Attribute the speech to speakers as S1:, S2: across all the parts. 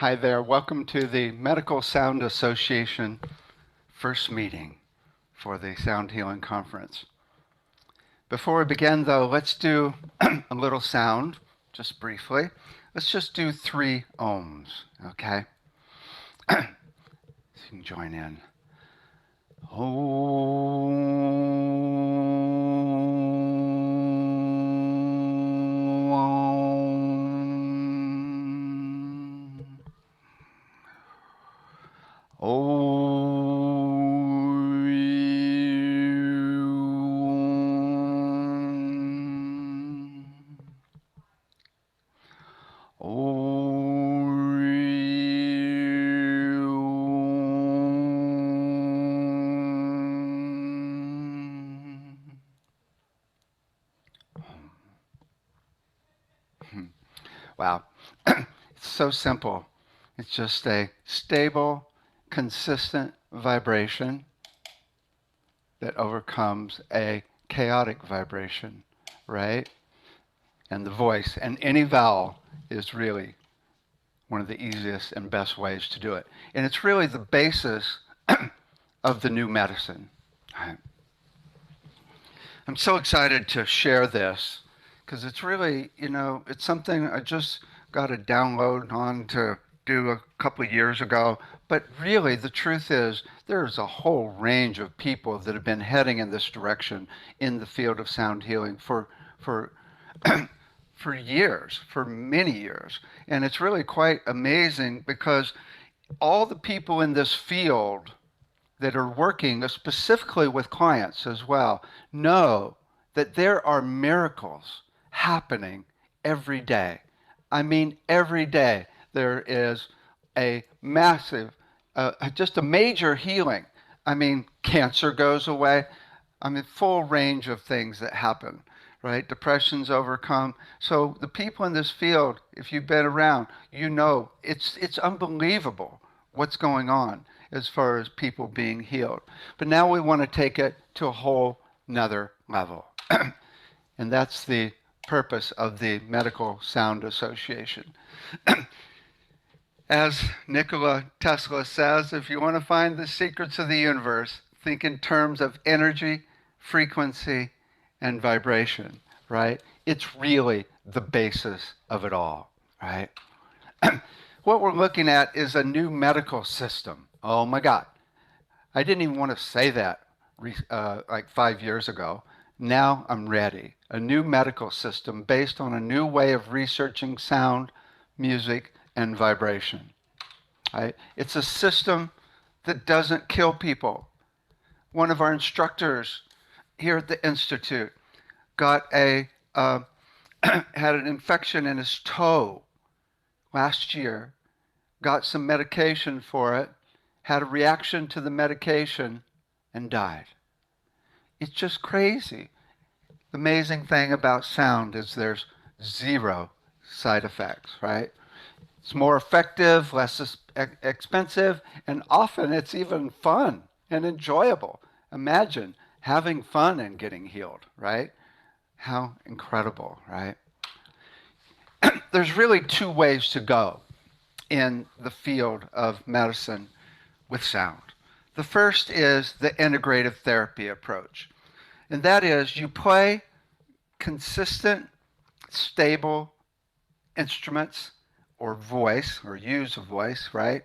S1: Hi there. Welcome to the Medical Sound Association first meeting for the Sound Healing Conference. Before we begin, though, let's do a little sound, just briefly. Let's just do 3 ohms, okay? So you can join in. Wow, it's so simple. It's just a stable, consistent vibration that overcomes a chaotic vibration, right? And the voice and any vowel is really one of the easiest and best ways to do it. And it's really the basis of the new medicine. I'm so excited to share this because it's really, it's something I just got a download on to do a couple of years ago. But really, the truth is, there's a whole range of people that have been heading in this direction in the field of sound healing for for years, for many years. And it's really quite amazing because all the people in this field that are working specifically with clients as well know that there are miracles happening every day. I mean, every day there is a massive, just a major healing. I mean, cancer goes away. I mean, full range of things that happen, right? Depression's overcome. So the people in this field, if you've been around, you know it's unbelievable what's going on as far as people being healed. But now we want to take it to a whole nother level. And that's the purpose of the Medical Sound Association. As Nikola Tesla says, if you want to find the secrets of the universe, think in terms of energy, frequency, and vibration, right? It's really the basis of it all, right? What we're looking at is a new medical system. Oh my God. I didn't even want to say that like 5 years ago. Now I'm ready. A new medical system based on a new way of researching sound, music, and vibration. Right? It's a system that doesn't kill people. One of our instructors here at the Institute got had an infection in his toe last year, got some medication for it, had a reaction to the medication, and died. It's just crazy. The amazing thing about sound is there's 0 side effects, right? It's more effective, less expensive, and often it's even fun and enjoyable. Imagine having fun and getting healed, right? How incredible, right? There's really 2 ways to go in the field of medicine with sound. The first is the integrative therapy approach. And that is you play consistent, stable instruments or voice, or use a voice, right?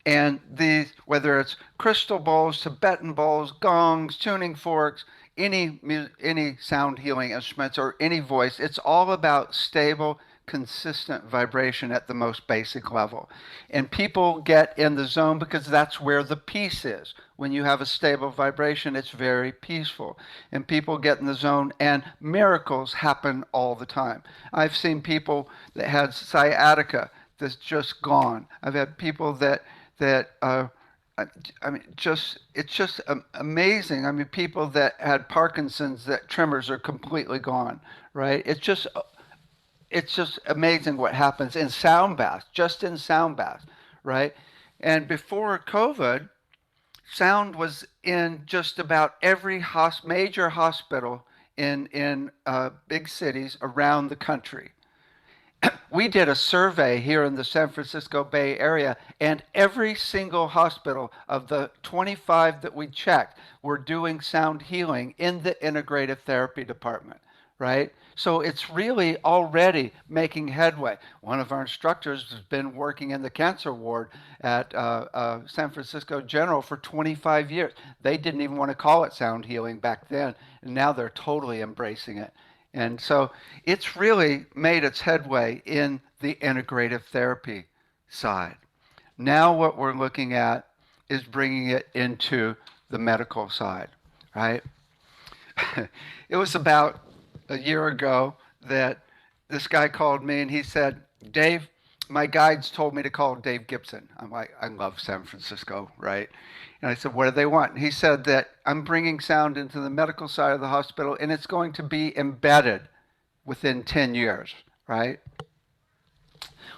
S1: And these, whether it's crystal bowls, Tibetan bowls, gongs, tuning forks, any sound healing instruments or any voice, it's all about stable, consistent vibration at the most basic level. And people get in the zone because that's where the peace is. When you have a stable vibration, it's very peaceful. And people get in the zone and miracles happen all the time. I've seen people that had sciatica that's just gone. I've had people that I mean, it's just amazing. I mean, people that had Parkinson's, that tremors are completely gone, right? It's just amazing what happens in sound baths, just in sound baths, right? And before COVID, sound was in just about every major hospital in big cities around the country. We did a survey here in the San Francisco Bay Area, and every single hospital of the 25 that we checked were doing sound healing in the integrative therapy department, right? So it's really already making headway. One of our instructors has been working in the cancer ward at San Francisco General for 25 years. They didn't even want to call it sound healing back then, and now they're totally embracing it. And so it's really made its headway in the integrative therapy side. Now, what we're looking at is bringing it into the medical side, right? It was about a year ago that this guy called me and he said, Dave, my guides told me to call Dave Gibson. I'm like, I love San Francisco, right? And I said, what do they want? And he said that I'm bringing sound into the medical side of the hospital and it's going to be embedded within 10 years, right?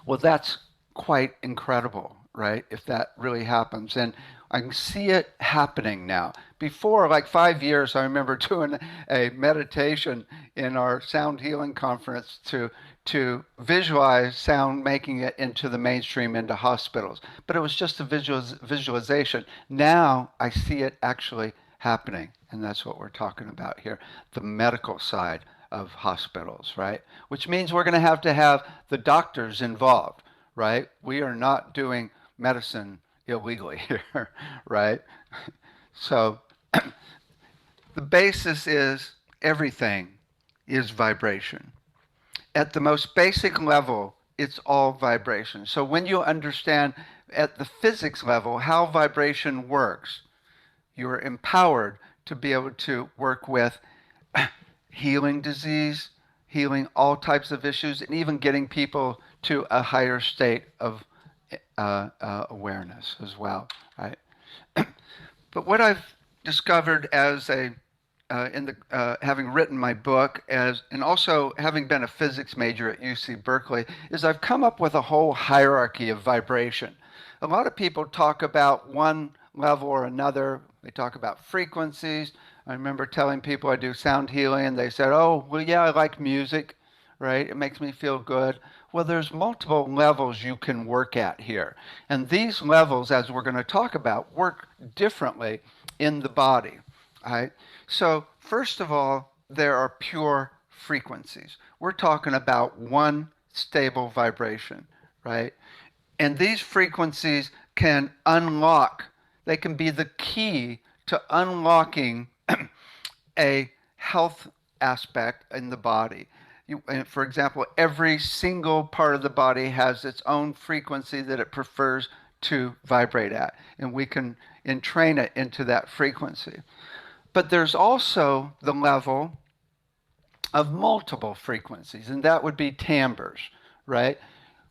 S1: Well, that's quite incredible, right? If that really happens. And I can see it happening now. Before, like 5 years, I remember doing a meditation in our sound healing conference to visualize sound making it into the mainstream, into hospitals. But it was just a visualization. Now I see it actually happening. And that's what we're talking about here, the medical side of hospitals, right? Which means we're going to have the doctors involved, right? We are not doing medicine illegally here, right? So the basis is everything is vibration. At the most basic level, it's all vibration. So when you understand at the physics level how vibration works, you're empowered to be able to work with healing disease, healing all types of issues, and even getting people to a higher state of awareness as well, right? But what I've discovered as having written my book and also having been a physics major at UC Berkeley is I've come up with a whole hierarchy of vibration. A lot of people talk about one level or another. They talk about frequencies. I remember telling people I do sound healing, and they said, oh, well, yeah, I like music, right? It makes me feel good. Well, there's multiple levels you can work at here. And these levels, as we're going to talk about, work differently in the body, right? So first of all, there are pure frequencies. We're talking about one stable vibration, right? And these frequencies can unlock, they can be the key to unlocking a health aspect in the body. For example, every single part of the body has its own frequency that it prefers to vibrate at, and we can entrain it into that frequency. But there's also the level of multiple frequencies, and that would be timbres, right?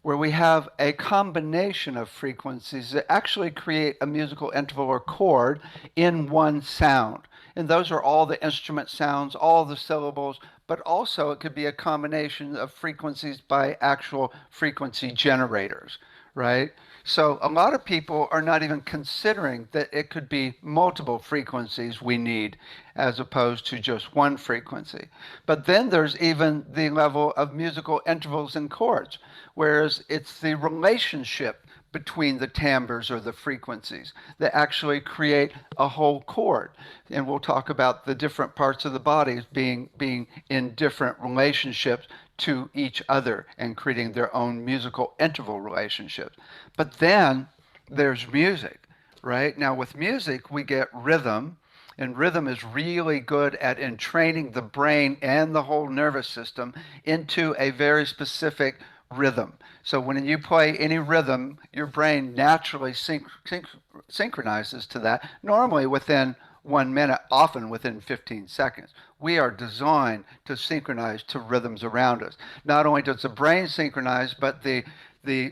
S1: Where we have a combination of frequencies that actually create a musical interval or chord in one sound. And those are all the instrument sounds, all the syllables, but also it could be a combination of frequencies by actual frequency generators, right? So a lot of people are not even considering that it could be multiple frequencies we need as opposed to just one frequency. But then there's even the level of musical intervals and chords, whereas it's the relationship between the timbres or the frequencies that actually create a whole chord. And we'll talk about the different parts of the body being in different relationships to each other and creating their own musical interval relationships. But then there's music, right? Now with music, we get rhythm, and rhythm is really good at entraining the brain and the whole nervous system into a very specific rhythm. So when you play any rhythm, your brain naturally synchronizes to that, normally within 1 minute, often within 15 seconds. We are designed to synchronize to rhythms around us. Not only does the brain synchronize, but the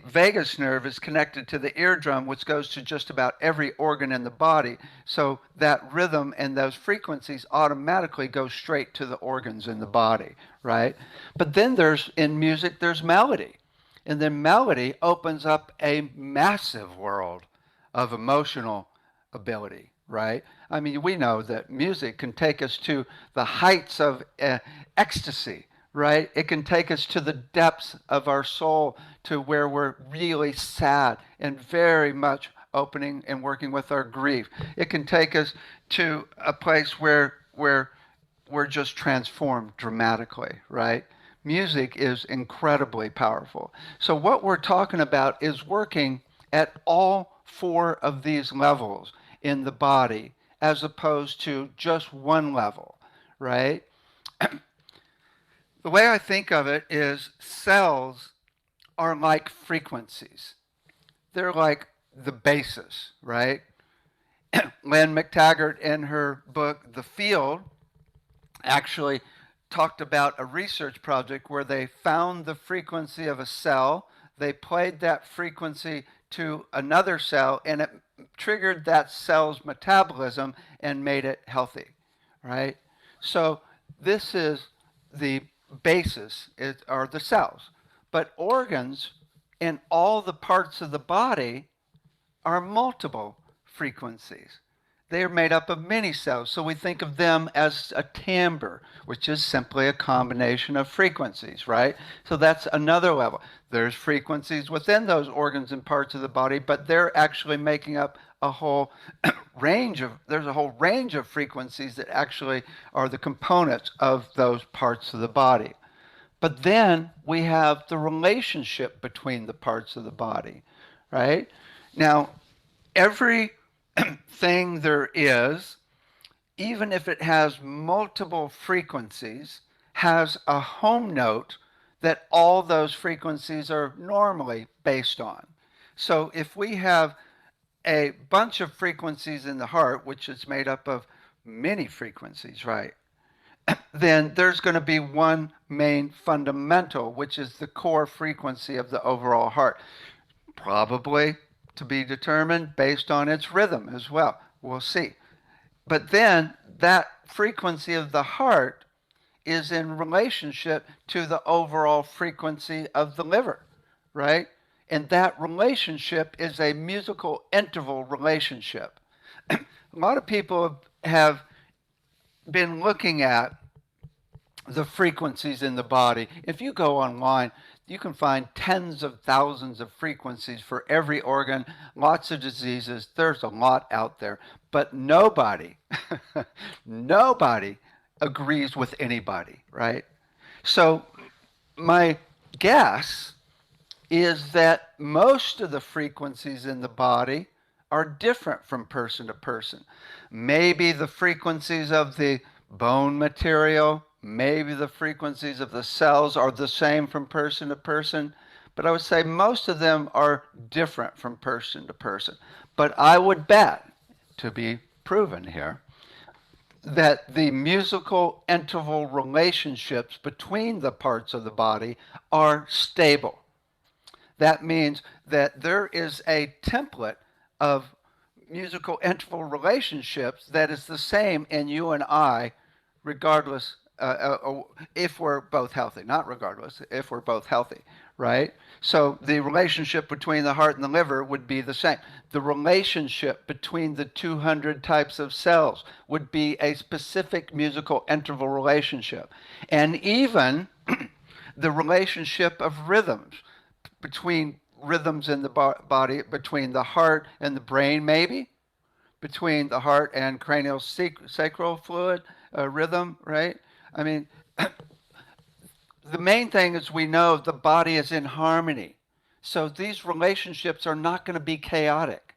S1: vagus nerve is connected to the eardrum, which goes to just about every organ in the body. So that rhythm and those frequencies automatically go straight to the organs in the body, right? But then in music, there's melody. And then melody opens up a massive world of emotional ability, right? I mean, we know that music can take us to the heights of ecstasy, right? It can take us to the depths of our soul, to where we're really sad and very much opening and working with our grief. It can take us to a place where we're just transformed dramatically, right? Music is incredibly powerful. So what we're talking about is working at all four of these levels in the body as opposed to just one level, right? The way I think of it is cells are like frequencies. They're like the basis, right? Lynn McTaggart, in her book, The Field, actually talked about a research project where they found the frequency of a cell, they played that frequency to another cell, and it triggered that cell's metabolism and made it healthy, right? So this is the basis, are the cells. But organs in all the parts of the body are multiple frequencies. They are made up of many cells, so we think of them as a timbre, which is simply a combination of frequencies, right? So that's another level. There's frequencies within those organs and parts of the body, but they're actually making up a whole there's a whole range of frequencies that actually are the components of those parts of the body. But then we have the relationship between the parts of the body, right? Now, every thing there is, even if it has multiple frequencies, has a home note that all those frequencies are normally based on. So if we have a bunch of frequencies in the heart, which is made up of many frequencies, right? Then there's going to be one main fundamental, which is the core frequency of the overall heart, probably to be determined based on its rhythm as well. We'll see. But then that frequency of the heart is in relationship to the overall frequency of the liver, right? And that relationship is a musical interval relationship. A lot of people have been looking at the frequencies in the body. If you go online, you can find tens of thousands of frequencies for every organ, lots of diseases. There's a lot out there, but nobody, nobody agrees with anybody, right? So my guess is that most of the frequencies in the body are different from person to person. Maybe the frequencies of the bone material, maybe the frequencies of the cells are the same from person to person, but I would say most of them are different from person to person. But I would bet, to be proven here, that the musical interval relationships between the parts of the body are stable. That means that there is a template of musical interval relationships that is the same in you and I, regardless, if we're both healthy, not regardless, if we're both healthy, right? So the relationship between the heart and the liver would be the same. The relationship between the 200 types of cells would be a specific musical interval relationship. And even the relationship of rhythms between rhythms in the body, between the heart and the brain, maybe, between the heart and cranial sacral fluid rhythm, right? I mean, the main thing is we know the body is in harmony. So these relationships are not going to be chaotic.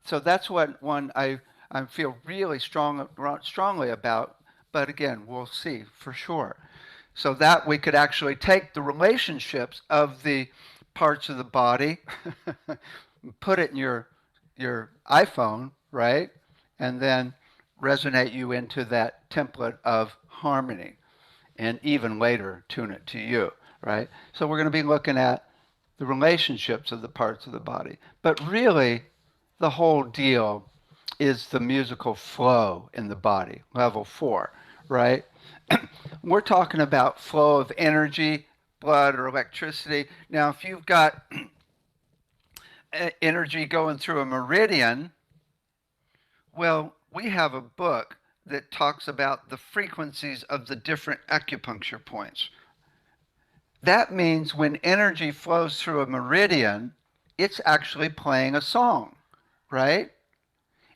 S1: So that's what one I feel really strongly about. But again, we'll see for sure. So that we could actually take the relationships of the parts of the body, put it in your iPhone, right? And then resonate you into that template of harmony, and even later tune it to you, right? So we're going to be looking at the relationships of the parts of the body. But really, the whole deal is the musical flow in the body, level 4, right? We're talking about flow of energy, blood, or electricity. Now, if you've got energy going through a meridian, well, we have a book that talks about the frequencies of the different acupuncture points. That means when energy flows through a meridian, it's actually playing a song, right?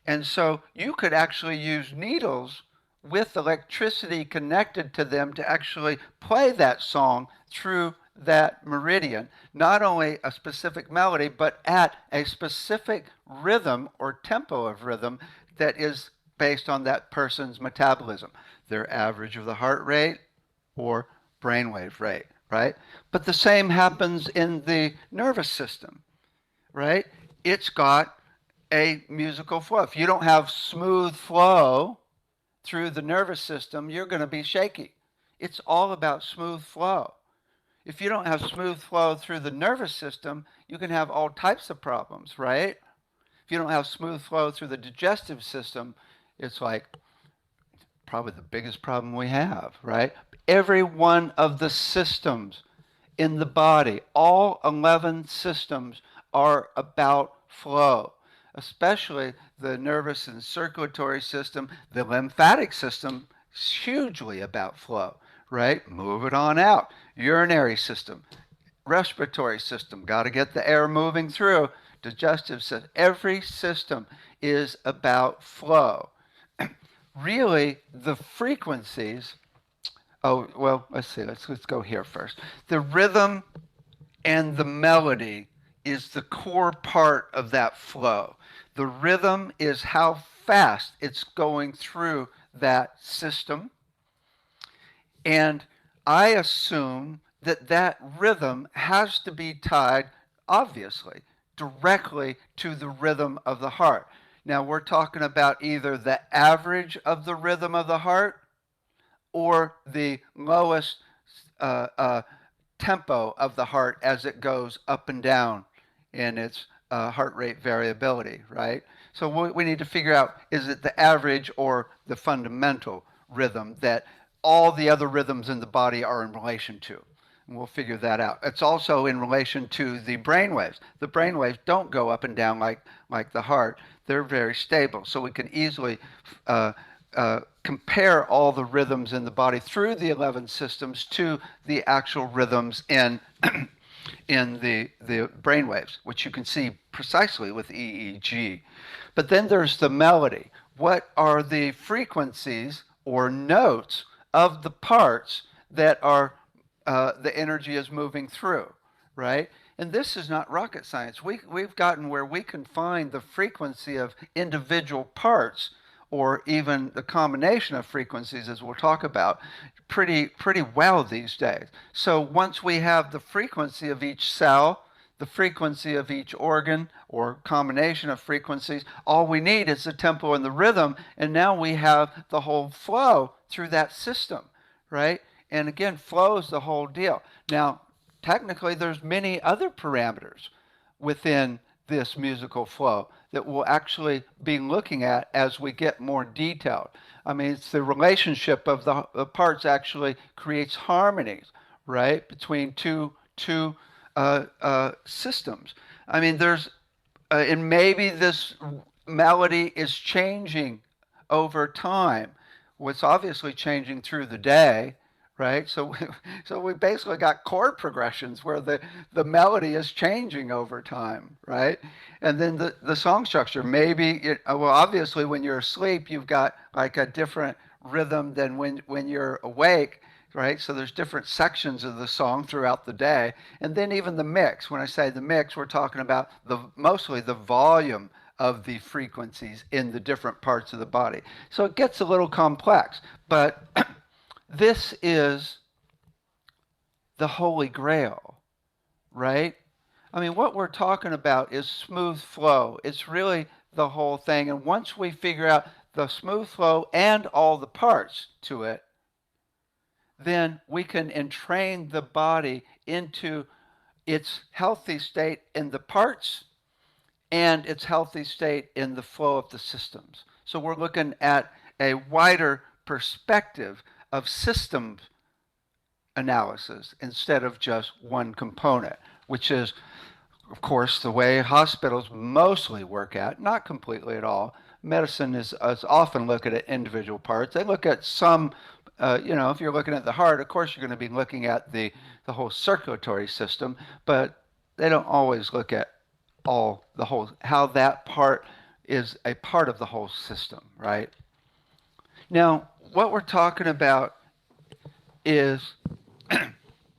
S1: And so you could actually use needles with electricity connected to them to actually play that song through that meridian. Not only a specific melody, but at a specific rhythm or tempo of rhythm that is based on that person's metabolism, their average of the heart rate or brainwave rate, right? But the same happens in the nervous system, right? It's got a musical flow. If you don't have smooth flow through the nervous system, you're going to be shaky. It's all about smooth flow. If you don't have smooth flow through the nervous system, you can have all types of problems, right? If you don't have smooth flow through the digestive system, it's like probably the biggest problem we have, right? Every one of the systems in the body, all 11 systems are about flow, especially the nervous and circulatory system. The lymphatic system is hugely about flow, right? Move it on out. Urinary system, respiratory system, got to get the air moving through. Digestive system, every system is about flow. Really, the frequencies, oh, well, let's see, let's go here first. The rhythm and the melody is the core part of that flow. The rhythm is how fast it's going through that system. And I assume that that rhythm has to be tied, obviously, directly to the rhythm of the heart. Now, we're talking about either the average of the rhythm of the heart or the lowest tempo of the heart as it goes up and down in its heart rate variability, right? So we need to figure out, is it the average or the fundamental rhythm that all the other rhythms in the body are in relation to? And we'll figure that out. It's also in relation to the brain waves. The brain waves don't go up and down like the heart. They're very stable. So we can easily compare all the rhythms in the body through the 11 systems to the actual rhythms in the brain waves, which you can see precisely with EEG. But then there's the melody. What are the frequencies or notes of the parts that are the energy is moving through, right? And this is not rocket science. We've gotten where we can find the frequency of individual parts, or even the combination of frequencies, as we'll talk about, pretty well these days. So once we have the frequency of each cell, the frequency of each organ, or combination of frequencies, all we need is the tempo and the rhythm, and now we have the whole flow through that system, right? And again, flow is the whole deal. Now, technically, there's many other parameters within this musical flow that we'll actually be looking at as we get more detailed. I mean, it's the relationship of the parts actually creates harmonies, right, between two systems. I mean, and maybe this melody is changing over time. What's obviously changing through the day, right? So we basically got chord progressions where the melody is changing over time, right? And then the song structure, maybe, well, obviously when you're asleep, you've got like a different rhythm than when you're awake, right? So there's different sections of the song throughout the day. And then even the mix. When I say the mix, we're talking about mostly the volume of the frequencies in the different parts of the body. So it gets a little complex, but this is the Holy Grail, right? I mean, what we're talking about is smooth flow. It's really the whole thing. And once we figure out the smooth flow and all the parts to it, then we can entrain the body into its healthy state in the parts and its healthy state in the flow of the systems. So we're looking at a wider perspective of systems analysis instead of just one component, which is, of course, the way hospitals mostly work at, not completely at all, medicine is often looking at individual parts. They look at some, if you're looking at the heart, of course you're going to be looking at the whole circulatory system, but they don't always look at how that part is a part of the whole system, right? Now, what we're talking about is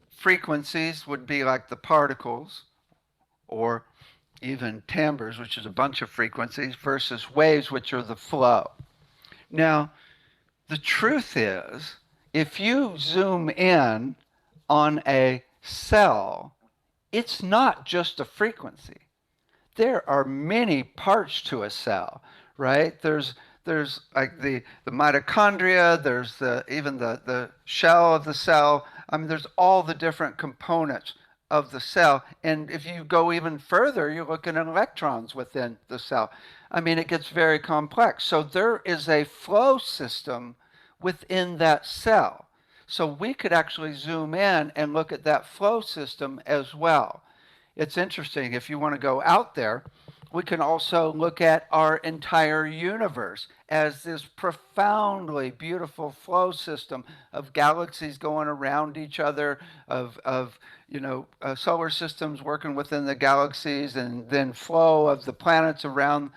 S1: frequencies would be like the particles, or even timbres, which is a bunch of frequencies, versus waves, which are the flow. Now, the truth is, if you zoom in on a cell, it's not just a frequency. There are many parts to a cell, right? There's like the mitochondria, there's even the shell of the cell. I mean, there's all the different components of the cell. And if you go even further, you're looking at electrons within the cell. I mean, it gets very complex. So there is a flow system within that cell. So we could actually zoom in and look at that flow system as well. It's interesting. If you want to go out there, we can also look at our entire universe as this profoundly beautiful flow system of galaxies going around each other, of solar systems working within the galaxies, and then flow of the planets around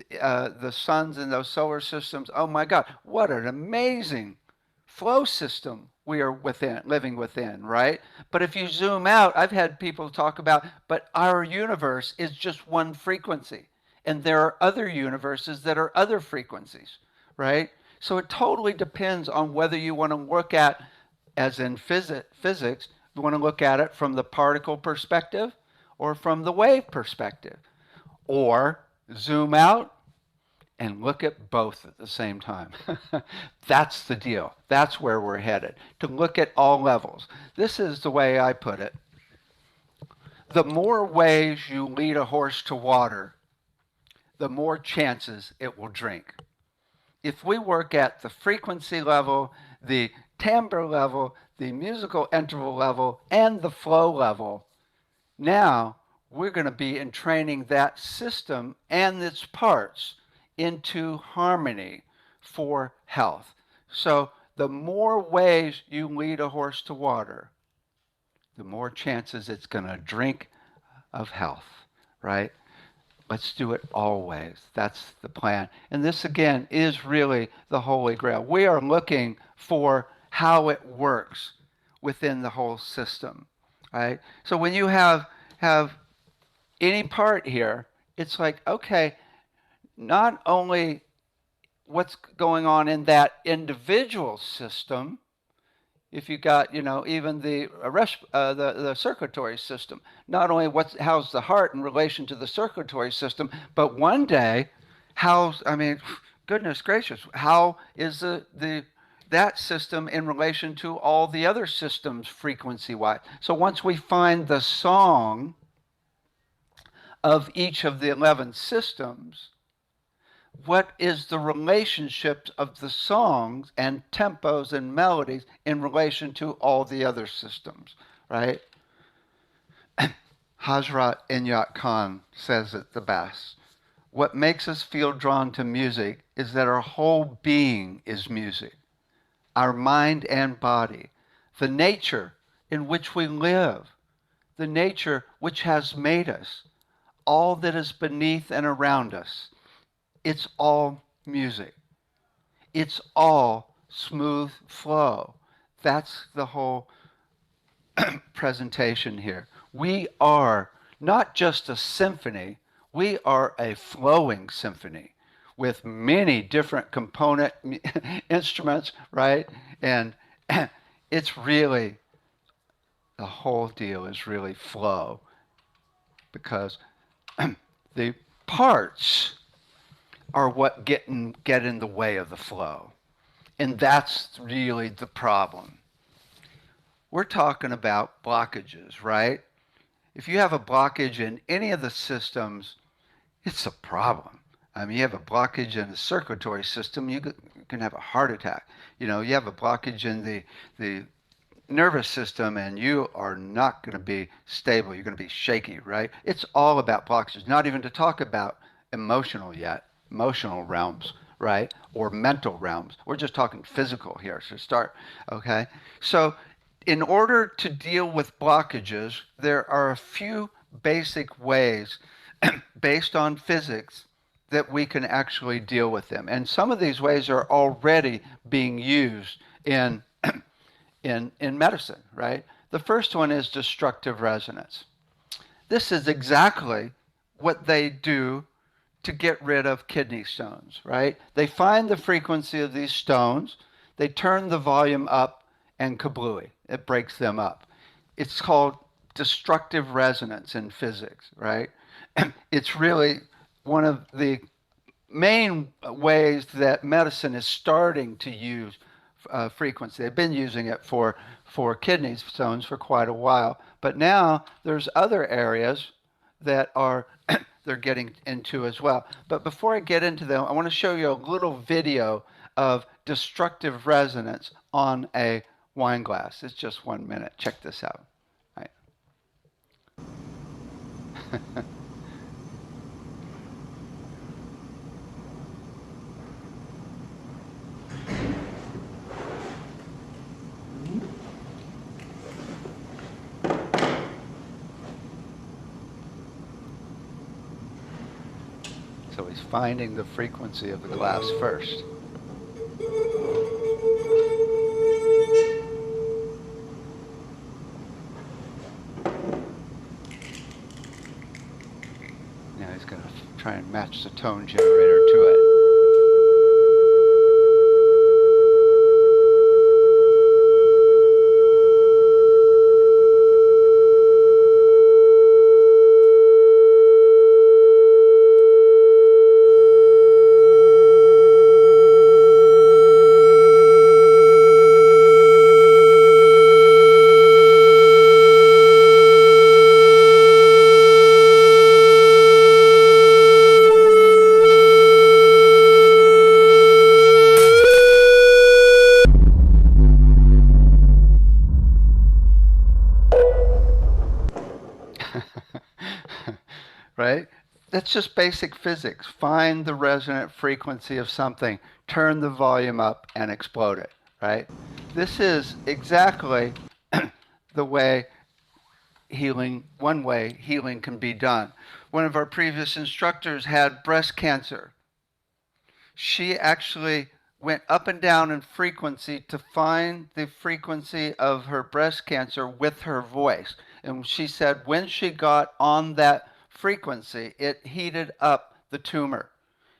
S1: the suns in those solar systems. Oh my God, what an amazing flow system we are living within, right? But if you zoom out, I've had people talk about, but our universe is just one frequency, and there are other universes that are other frequencies, right? So it totally depends on whether you want to look at, as in physics, you want to look at it from the particle perspective or from the wave perspective, or zoom out and look at both at the same time. That's the deal. That's where we're headed, to look at all levels. This is the way I put it. The more ways you lead a horse to water, the more chances it will drink. If we work at the frequency level, the timbre level, the musical interval level, and the flow level, now we're going to be entraining that system and its parts into harmony for health. So the more ways you lead a horse to water, the more chances it's going to drink of health, right? Let's do it always. That's the plan. And this, again, is really the Holy Grail. We are looking for how it works within the whole system, right? So when you have any part here, it's like, okay, not only what's going on in that individual system, if you got, even the circulatory system, not only how's the heart in relation to the circulatory system, but one day, goodness gracious, how is that system in relation to all the other systems frequency-wise? So once we find the song of each of the 11 systems, what is the relationship of the songs and tempos and melodies in relation to all the other systems, right? Hazrat Inyat Khan says it the best. What makes us feel drawn to music is that our whole being is music, our mind and body, the nature in which we live, the nature which has made us, all that is beneath and around us. It's all music. It's all smooth flow. That's the whole presentation here. We are not just a symphony, we are a flowing symphony with many different component instruments, right? And it's really, the whole deal is really flow, because the parts are what get in the way of the flow. And that's really the problem. We're talking about blockages, right? If you have a blockage in any of the systems, it's a problem. I mean, you have a blockage in the circulatory system, you can have a heart attack. You have a blockage in the nervous system, and you are not going to be stable. You're going to be shaky, right? It's all about blockages, not even to talk about emotional yet. emotional realms, right? Or mental realms. We're just talking physical here to start, okay? So in order to deal with blockages, there are a few basic ways based on physics that we can actually deal with them. And some of these ways are already being used in in medicine, right? The first one is destructive resonance. This is exactly what they do to get rid of kidney stones, right? They find the frequency of these stones, they turn the volume up, and kablooey, it breaks them up. It's called destructive resonance in physics, right? It's really one of the main ways that medicine is starting to use frequency. They've been using it for kidney stones for quite a while, but now there's other areas that are they're getting into as well. But before I get into them, I want to show you a little video of destructive resonance on a wine glass. It's just 1 minute. Check this out. Right. So he's finding the frequency of the glass first. Now he's going to try and match the tone generator to it. Right? That's just basic physics. Find the resonant frequency of something, turn the volume up, and explode it, right? This is exactly the way one way healing can be done. One of our previous instructors had breast cancer. She actually went up and down in frequency to find the frequency of her breast cancer with her voice. And she said when she got on that frequency, it heated up the tumor.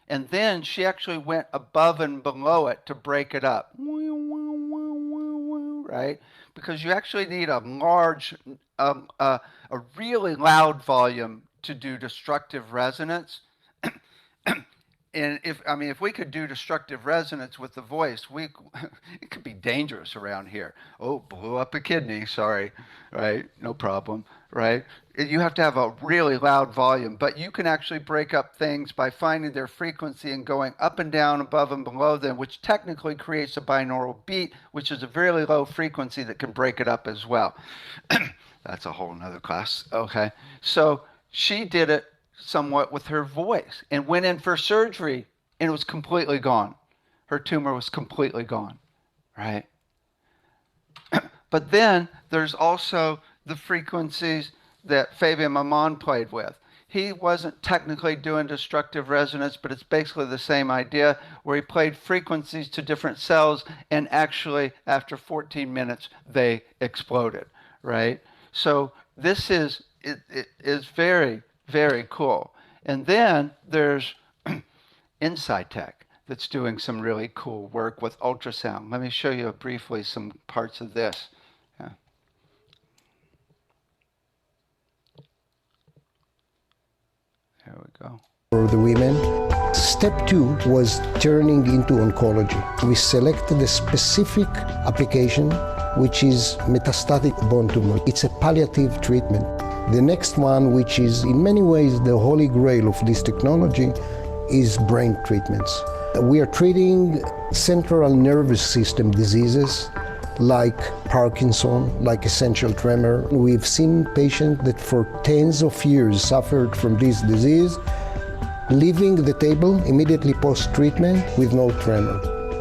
S1: And then she actually went above and below it to break it up. Right? Because you actually need a large, a really loud volume to do destructive resonance. And if we could do destructive resonance with the voice, it could be dangerous around here. Oh, blew up a kidney, sorry, right? No problem, right? You have to have a really loud volume, but you can actually break up things by finding their frequency and going up and down, above and below them, which technically creates a binaural beat, which is a very low frequency that can break it up as well. That's a whole nother class, okay? So she did it somewhat with her voice and went in for surgery and it was completely gone. Her tumor was completely gone, right? But then there's also the frequencies that Fabian Maman played with. He wasn't technically doing destructive resonance, but it's basically the same idea where he played frequencies to different cells and actually after 14 minutes they exploded, right? So this is very, very cool. And then there's Insightech that's doing some really cool work with ultrasound. Let me show you briefly some parts of this. Yeah. There we go.
S2: For the women, step 2 was turning into oncology. We selected a specific application, which is metastatic bone tumor. It's a palliative treatment. The next one, which is in many ways the holy grail of this technology, is brain treatments. We are treating central nervous system diseases like Parkinson, like essential tremor. We've seen patients that for tens of years suffered from this disease leaving the table immediately post-treatment with no tremor.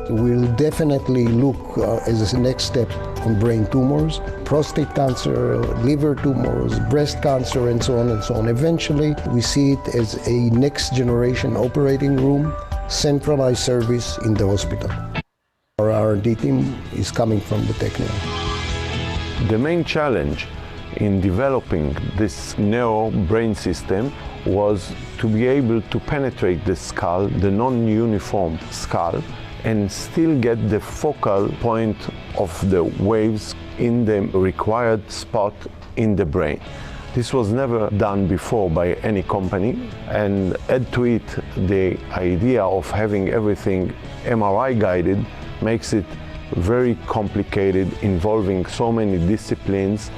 S2: We'll definitely look as a next step on brain tumors, prostate cancer, liver tumors, breast cancer, and so on and so on. Eventually, we see it as a next generation operating room, centralized service in the hospital. Our R&D team is coming from the Technion.
S3: The main challenge in developing this neo-brain system was to be able to penetrate the skull, the non-uniform skull, and still get the focal point of the waves in the required spot in the brain. This was never done before by any company, and add to it the idea of having everything MRI guided makes it very complicated, involving so many disciplines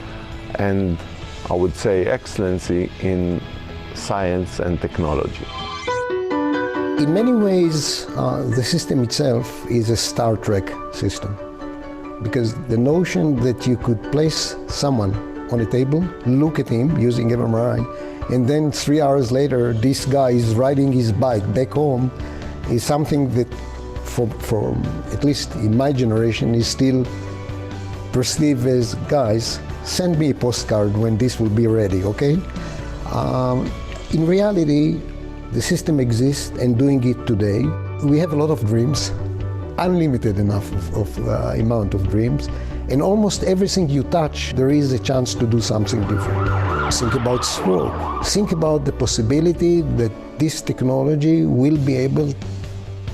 S3: and, I would say, excellency in science and technology.
S2: In many ways, the system itself is a Star Trek system, because the notion that you could place someone on a table, look at him using MRI, and then 3 hours later, this guy is riding his bike back home, is something that, for at least in my generation, is still perceived as, guys, send me a postcard when this will be ready, okay? In reality, the system exists and doing it today. We have a lot of dreams, unlimited enough of amount of dreams, and almost everything you touch, there is a chance to do something different. Think about stroke. Think about the possibility that this technology will be able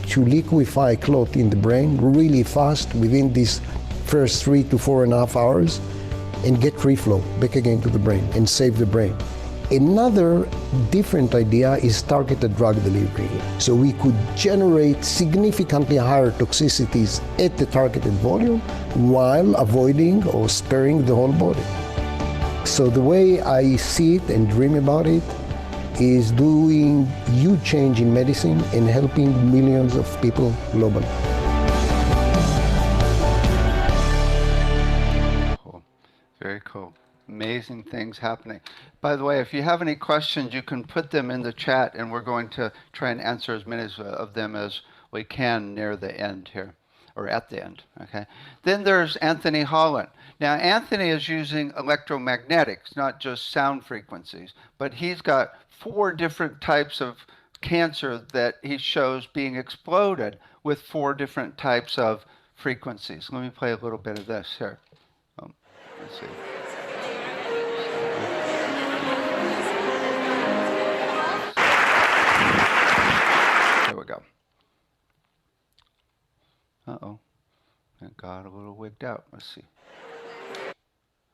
S2: to liquefy clot in the brain really fast within these first 3 to 4.5 hours and get reflow back again to the brain and save the brain. Another different idea is targeted drug delivery. So we could generate significantly higher toxicities at the targeted volume while avoiding or sparing the whole body. So the way I see it and dream about it is doing huge change in medicine and helping millions of people globally.
S1: Cool. Very cool. Amazing things happening. By the way, if you have any questions, you can put them in the chat, and we're going to try and answer as many of them as we can near the end here, or at the end, okay? Then there's Anthony Holland. Now, Anthony is using electromagnetics, not just sound frequencies, but he's got 4 different types of cancer that he shows being exploded with 4 different types of frequencies. Let me play a little bit of this here. Let's see. There we go. Uh-oh. I got a little wigged out. Let's see.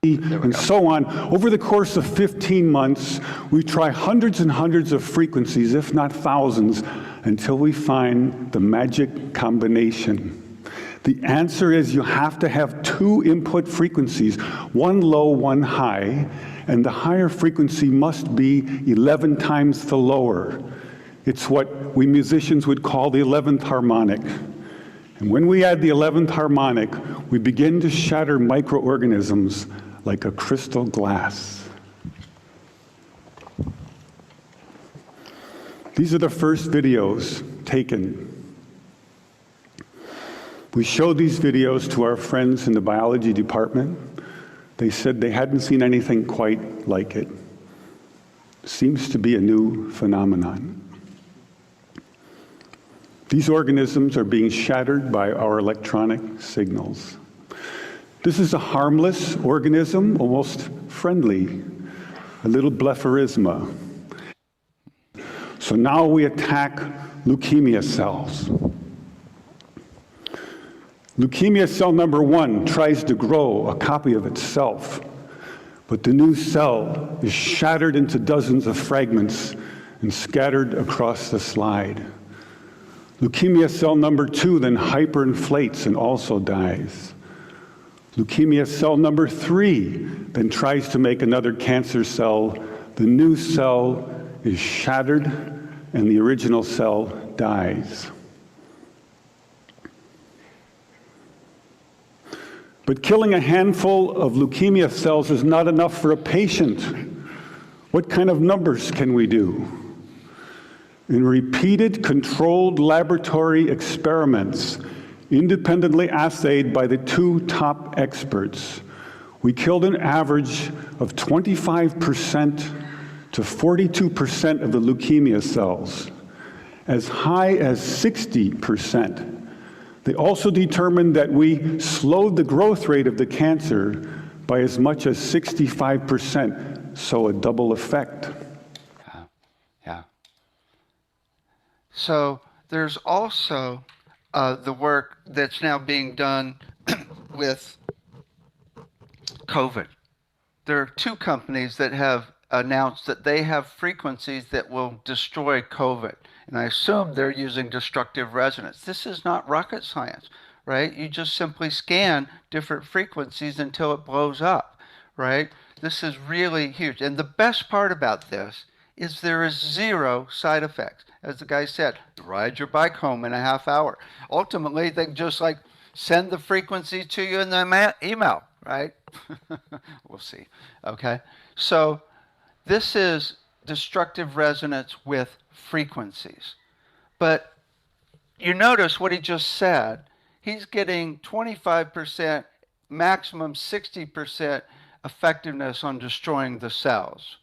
S4: And so on. Over the course of 15 months, we try hundreds and hundreds of frequencies, if not thousands, until we find the magic combination. The answer is you have to have 2 input frequencies, one low, one high, and the higher frequency must be 11 times the lower. It's what we musicians would call the 11th harmonic. And when we add the 11th harmonic, we begin to shatter microorganisms like a crystal glass. These are the first videos taken. We showed these videos to our friends in the biology department. They said they hadn't seen anything quite like it. Seems to be a new phenomenon. These organisms are being shattered by our electronic signals. This is a harmless organism, almost friendly, a little blepharisma. So now we attack leukemia cells. Leukemia cell number 1 tries to grow a copy of itself, but the new cell is shattered into dozens of fragments and scattered across the slide. Leukemia cell number 2 then hyperinflates and also dies. Leukemia cell number 3 then tries to make another cancer cell. The new cell is shattered and the original cell dies. But killing a handful of leukemia cells is not enough for a patient. What kind of numbers can we do? In repeated controlled laboratory experiments, independently assayed by the two top experts, we killed an average of 25% to 42% of the leukemia cells, as high as 60%. They also determined that we slowed the growth rate of the cancer by as much as 65%, so a double effect.
S1: Yeah. So there's also the work that's now being done with COVID. There are two companies that have announced that they have frequencies that will destroy COVID. And I assume they're using destructive resonance. This is not rocket science, right? You just simply scan different frequencies until it blows up, right? This is really huge. And the best part about this is there is zero side effects. As the guy said, ride your bike home in a half hour. Ultimately, they just like send the frequency to you in the email, right? We'll see. Okay. So this is destructive resonance with frequencies. But you notice what he just said. He's getting 25%, maximum 60% effectiveness on destroying the cells.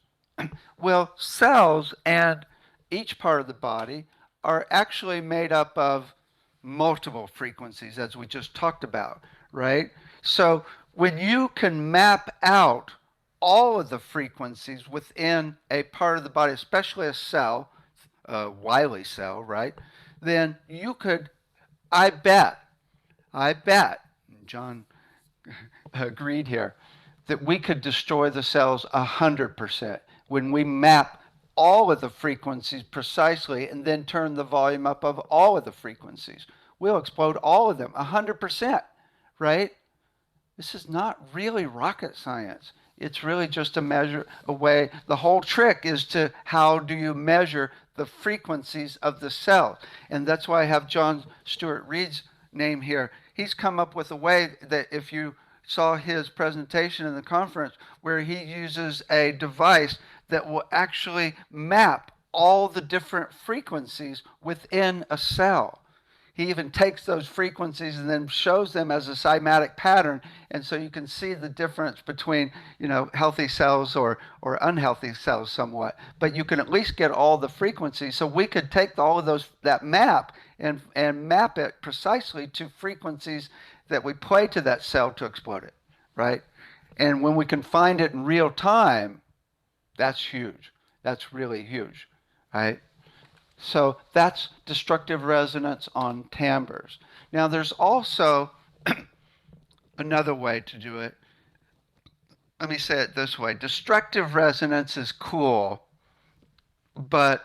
S1: Well, cells and each part of the body are actually made up of multiple frequencies, as we just talked about, right? So when you can map out all of the frequencies within a part of the body, especially a cell, a Wiley cell, right? Then you could, I bet, John agreed here, that we could destroy the cells 100% when we map all of the frequencies precisely and then turn the volume up of all of the frequencies. We'll explode all of them 100%, right? This is not really rocket science. It's really just a way. The whole trick is to how do you measure the frequencies of the cells. And that's why I have John Stuart Reed's name here. He's come up with a way that if you saw his presentation in the conference where he uses a device that will actually map all the different frequencies within a cell. He even takes those frequencies and then shows them as a cymatic pattern, and so you can see the difference between, healthy cells or unhealthy cells somewhat. But you can at least get all the frequencies. So we could take all of that map and map it precisely to frequencies that we play to that cell to explode it, right? And when we can find it in real time, that's huge. That's really huge, right? So that's destructive resonance on timbres. Now there's also another way to do it. Let me say it this way. Destructive resonance is cool, but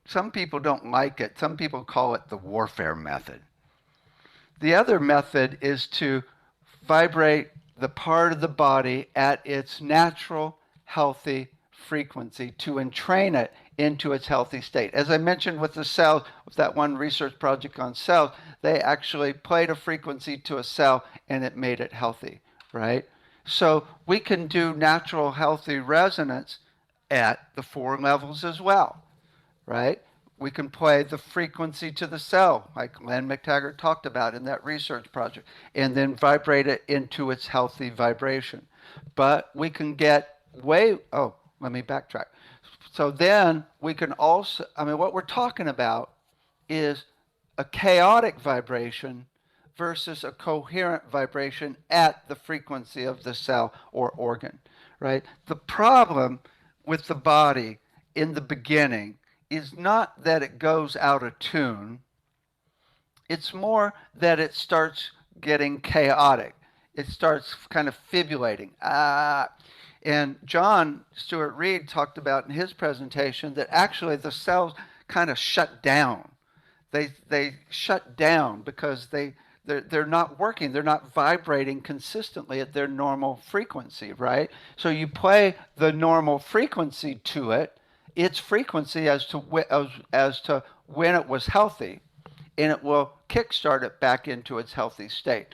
S1: some people don't like it. Some people call it the warfare method. The other method is to vibrate the part of the body at its natural, healthy frequency to entrain it into its healthy state. As I mentioned with the cells, with that one research project on cells, they actually played a frequency to a cell and it made it healthy, right? So we can do natural healthy resonance at the 4 levels as well, right? We can play the frequency to the cell, like Len McTaggart talked about in that research project, and then vibrate it into its healthy vibration. But we can get let me backtrack. So then we can also, what we're talking about is a chaotic vibration versus a coherent vibration at the frequency of the cell or organ, right? The problem with the body in the beginning is not that it goes out of tune. It's more that it starts getting chaotic. It starts kind of fibrillating. And John Stuart Reed talked about in his presentation that actually the cells kind of shut down. They shut down because they're not working. They're not vibrating consistently at their normal frequency, right? So you play the normal frequency to it, its frequency as to when it was healthy, and it will kickstart it back into its healthy state.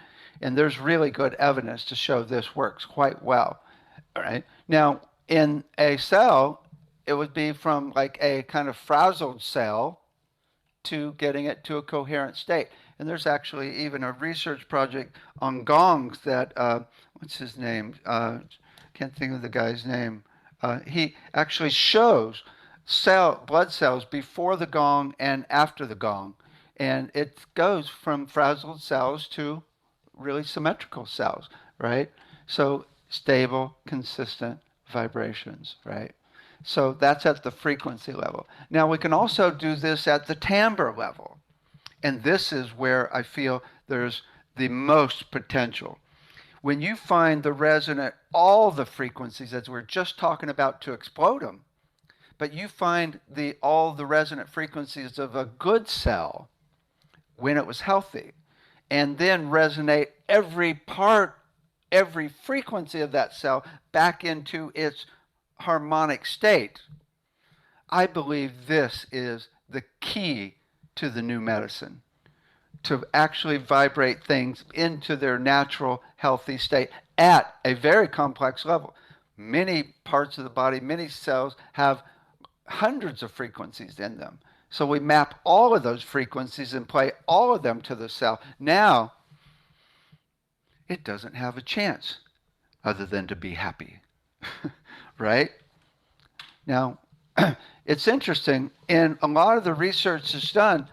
S1: And there's really good evidence to show this works quite well. All right. Now, in a cell, it would be from like a kind of frazzled cell to getting it to a coherent state. And there's actually even a research project on gongs that, what's his name? Can't think of the guy's name. He actually shows blood cells before the gong and after the gong. And it goes from frazzled cells to really symmetrical cells, right? So stable, consistent vibrations, right? So that's at the frequency level. Now we can also do this at the timbre level. And this is where I feel there's the most potential. When you find the resonant, all the frequencies, as we're just talking about, to explode them, but you find all the resonant frequencies of a good cell when it was healthy, and then resonate every part, every frequency of that cell back into its harmonic state, I believe this is the key to the new medicine, to actually vibrate things into their natural, healthy state at a very complex level. Many parts of the body, many cells have hundreds of frequencies in them. So we map all of those frequencies and play all of them to the cell. Now, it doesn't have a chance other than to be happy, right? Now, it's interesting, in a lot of the research that's done,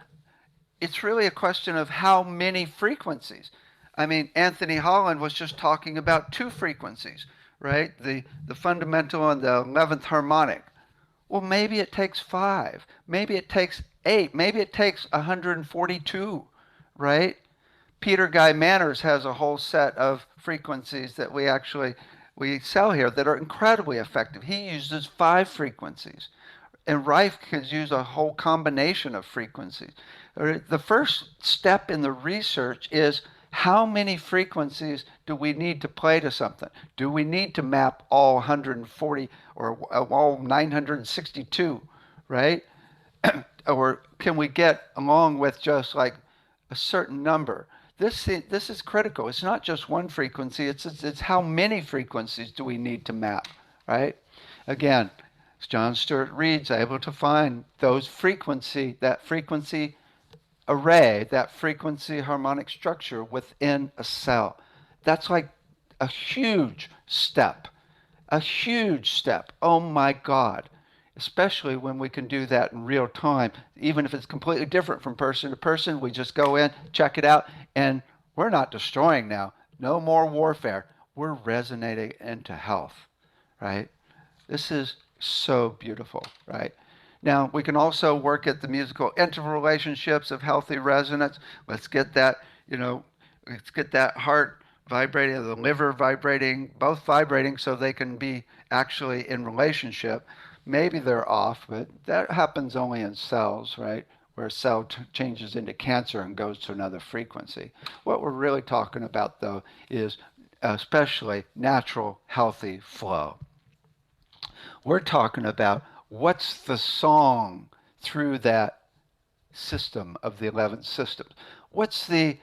S1: it's really a question of how many frequencies. I mean, Anthony Holland was just talking about 2 frequencies, right? The fundamental and the 11th harmonic. Well, maybe it takes 5, maybe it takes 8, maybe it takes 142, right? Peter Guy Manners has a whole set of frequencies that we sell here that are incredibly effective. He uses 5 frequencies. And Reif can use a whole combination of frequencies. The first step in the research is, how many frequencies do we need to play to something? Do we need to map all 140 or all 962, right? Or can we get along with just like a certain number? This is critical. It's not just one frequency. It's how many frequencies do we need to map, right? Again, John Stuart Reid's able to find that frequency array, that frequency harmonic structure within a cell. That's like a huge step, a huge step. Oh my God. Especially when we can do that in real time, even if it's completely different from person to person. We just go in, check it out, and we're not destroying now. No more warfare. We're resonating into health, right? This is so beautiful, right? Now, we can also work at the musical interrelationships of healthy resonance. Let's get that, let's get that heart vibrating, the liver vibrating, both vibrating so they can be actually in relationship. Maybe they're off, but that happens only in cells, right? Where a cell changes into cancer and goes to another frequency. What we're really talking about, though, is especially natural, healthy flow. We're talking about what's the song through that system of the 11th system. What's the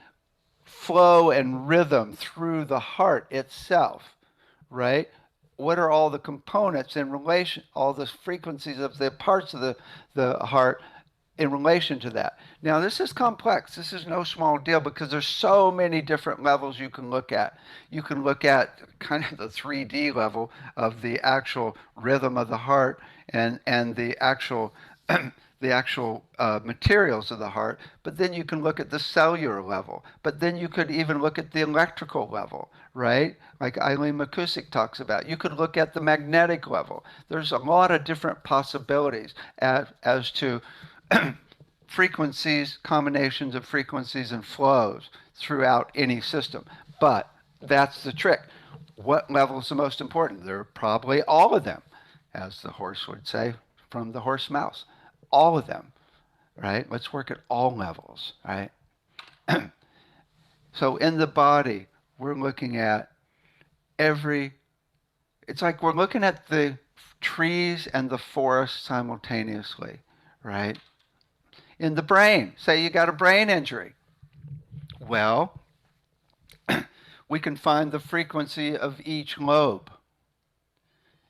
S1: flow and rhythm through the heart itself, right? What are all the components in relation, all the frequencies of the parts of the heart in relation to that? Now, this is complex. This is no small deal because there's so many different levels you can look at. You can look at kind of the 3D level of the actual rhythm of the heart and the actual materials of the heart, but then you can look at the cellular level, but then you could even look at the electrical level, right? Like Eileen McCusick talks about. You could look at the magnetic level. There's a lot of different possibilities as to frequencies, combinations of frequencies and flows throughout any system. But that's the trick. What level is the most important? They're probably all of them, as the horse would say, from the horse mouse. All of them, right? Let's work at all levels, right? So in the body, we're looking at it's like we're looking at the trees and the forest simultaneously, right? In the brain, say you got a brain injury. Well, we can find the frequency of each lobe.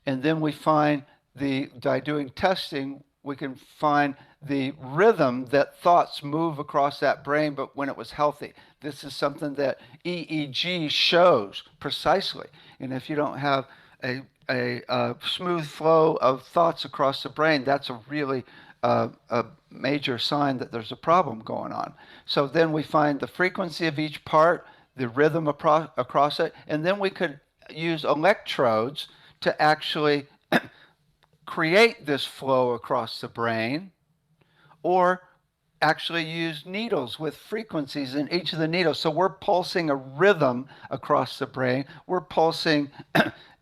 S1: And then we find by doing testing, we can find the rhythm that thoughts move across that brain, but when it was healthy. This is something that EEG shows precisely. And if you don't have a smooth flow of thoughts across the brain, that's a really a major sign that there's a problem going on. So then we find the frequency of each part, the rhythm across it, and then we could use electrodes to actually create this flow across the brain, or actually use needles with frequencies in each of the needles. So we're pulsing a rhythm across the brain. We're pulsing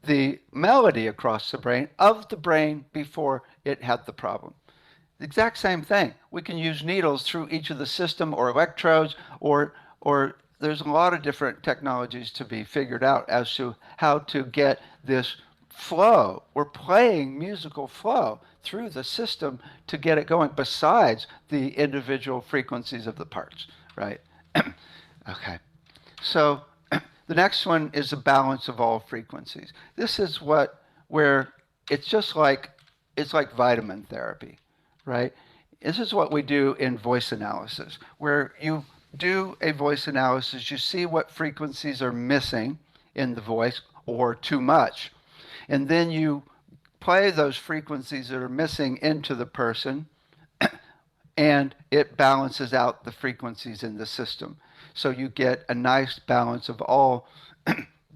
S1: the melody across the brain of the brain before it had the problem. The exact same thing. We can use needles through each of the system, or electrodes, or there's a lot of different technologies to be figured out as to how to get this flow. We're playing musical flow through the system to get it going, besides the individual frequencies of the parts, right? Okay. So the next one is the balance of all frequencies. This is where it's just like, it's like vitamin therapy, right? This is what we do in voice analysis, where you do a voice analysis, you see what frequencies are missing in the voice or too much, and then you play those frequencies that are missing into the person, and it balances out the frequencies in the system. So you get a nice balance of all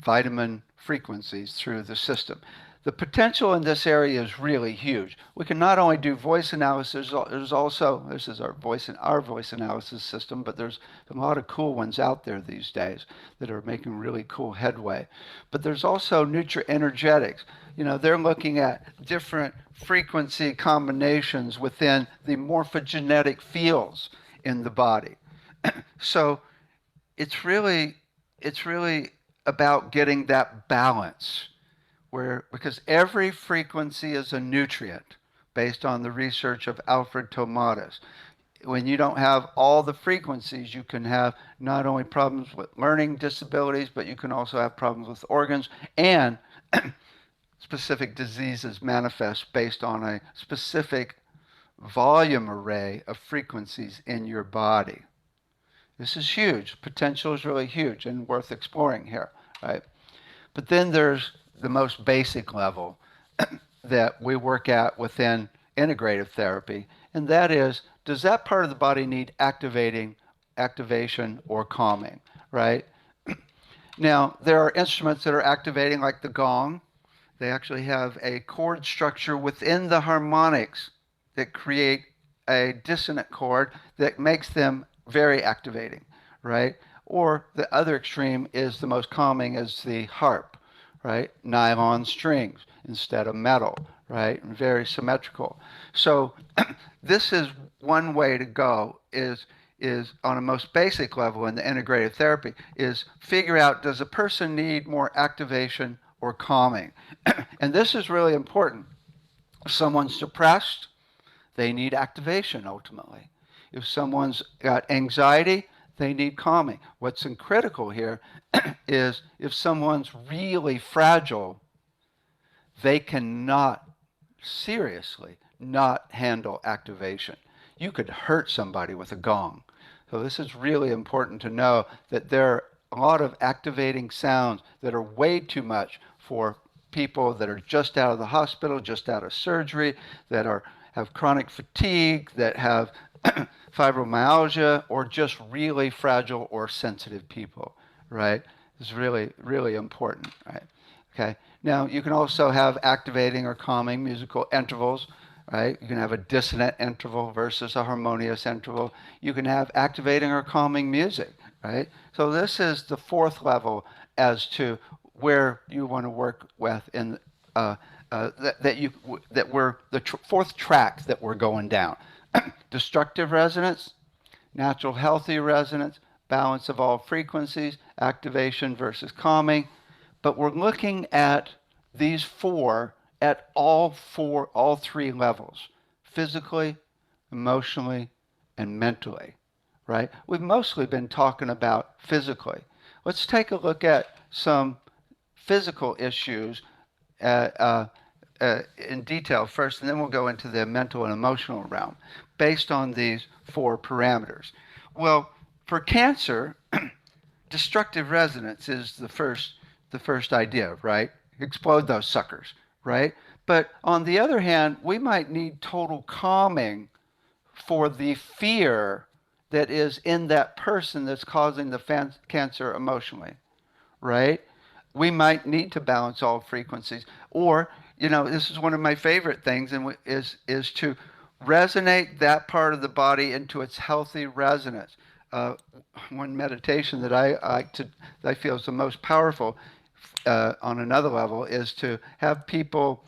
S1: vitamin frequencies through the system. The potential in this area is really huge. We can not only do voice analysis, there's also, this is our voice analysis system, but there's a lot of cool ones out there these days that are making really cool headway. But there's also nutrienergetics. You know, they're looking at different frequency combinations within the morphogenetic fields in the body. So it's really about getting that balance, because every frequency is a nutrient based on the research of Alfred Tomatis. When you don't have all the frequencies, you can have not only problems with learning disabilities, but you can also have problems with organs, and specific diseases manifest based on a specific volume array of frequencies in your body. This is huge. Potential is really huge and worth exploring here, right? But then there's the most basic level that we work at within integrative therapy, and that is, does that part of the body need activation or calming, right? Now, there are instruments that are activating, like the gong. They actually have a chord structure within the harmonics that create a dissonant chord that makes them very activating, right? Or the other extreme is the most calming, is the harp, right? Nylon strings instead of metal, right? And very symmetrical. So this is one way to go, is on a most basic level in the integrative therapy, is figure out, does a person need more activation or calming? And this is really important. If someone's depressed, they need activation ultimately. If someone's got anxiety, they need calming. What's critical here is if someone's really fragile, they cannot seriously not handle activation. You could hurt somebody with a gong. So this is really important to know, that there are a lot of activating sounds that are way too much for people that are just out of the hospital, just out of surgery, that have chronic fatigue, that have fibromyalgia, or just really fragile or sensitive people, right? It's really, really important, right? Okay. Now, you can also have activating or calming musical intervals, right? You can have a dissonant interval versus a harmonious interval. You can have activating or calming music, right? So this is the fourth level as to where you want to work with in that we're the fourth track that we're going down. Destructive resonance, natural healthy resonance, balance of all frequencies, activation versus calming. But we're looking at these four at all three levels: physically, emotionally, and mentally, right? We've mostly been talking about physically. Let's take a look at some physical issues in detail first, and then we'll go into the mental and emotional realm based on these 4 parameters. Well, for cancer, destructive resonance is the first idea, right? Explode those suckers, right? But on the other hand, we might need total calming for the fear that is in that person that's causing the cancer emotionally, right? We might need to balance all frequencies. Or, this is one of my favorite things, and is to resonate that part of the body into its healthy resonance. One meditation that I feel is the most powerful on another level is to have people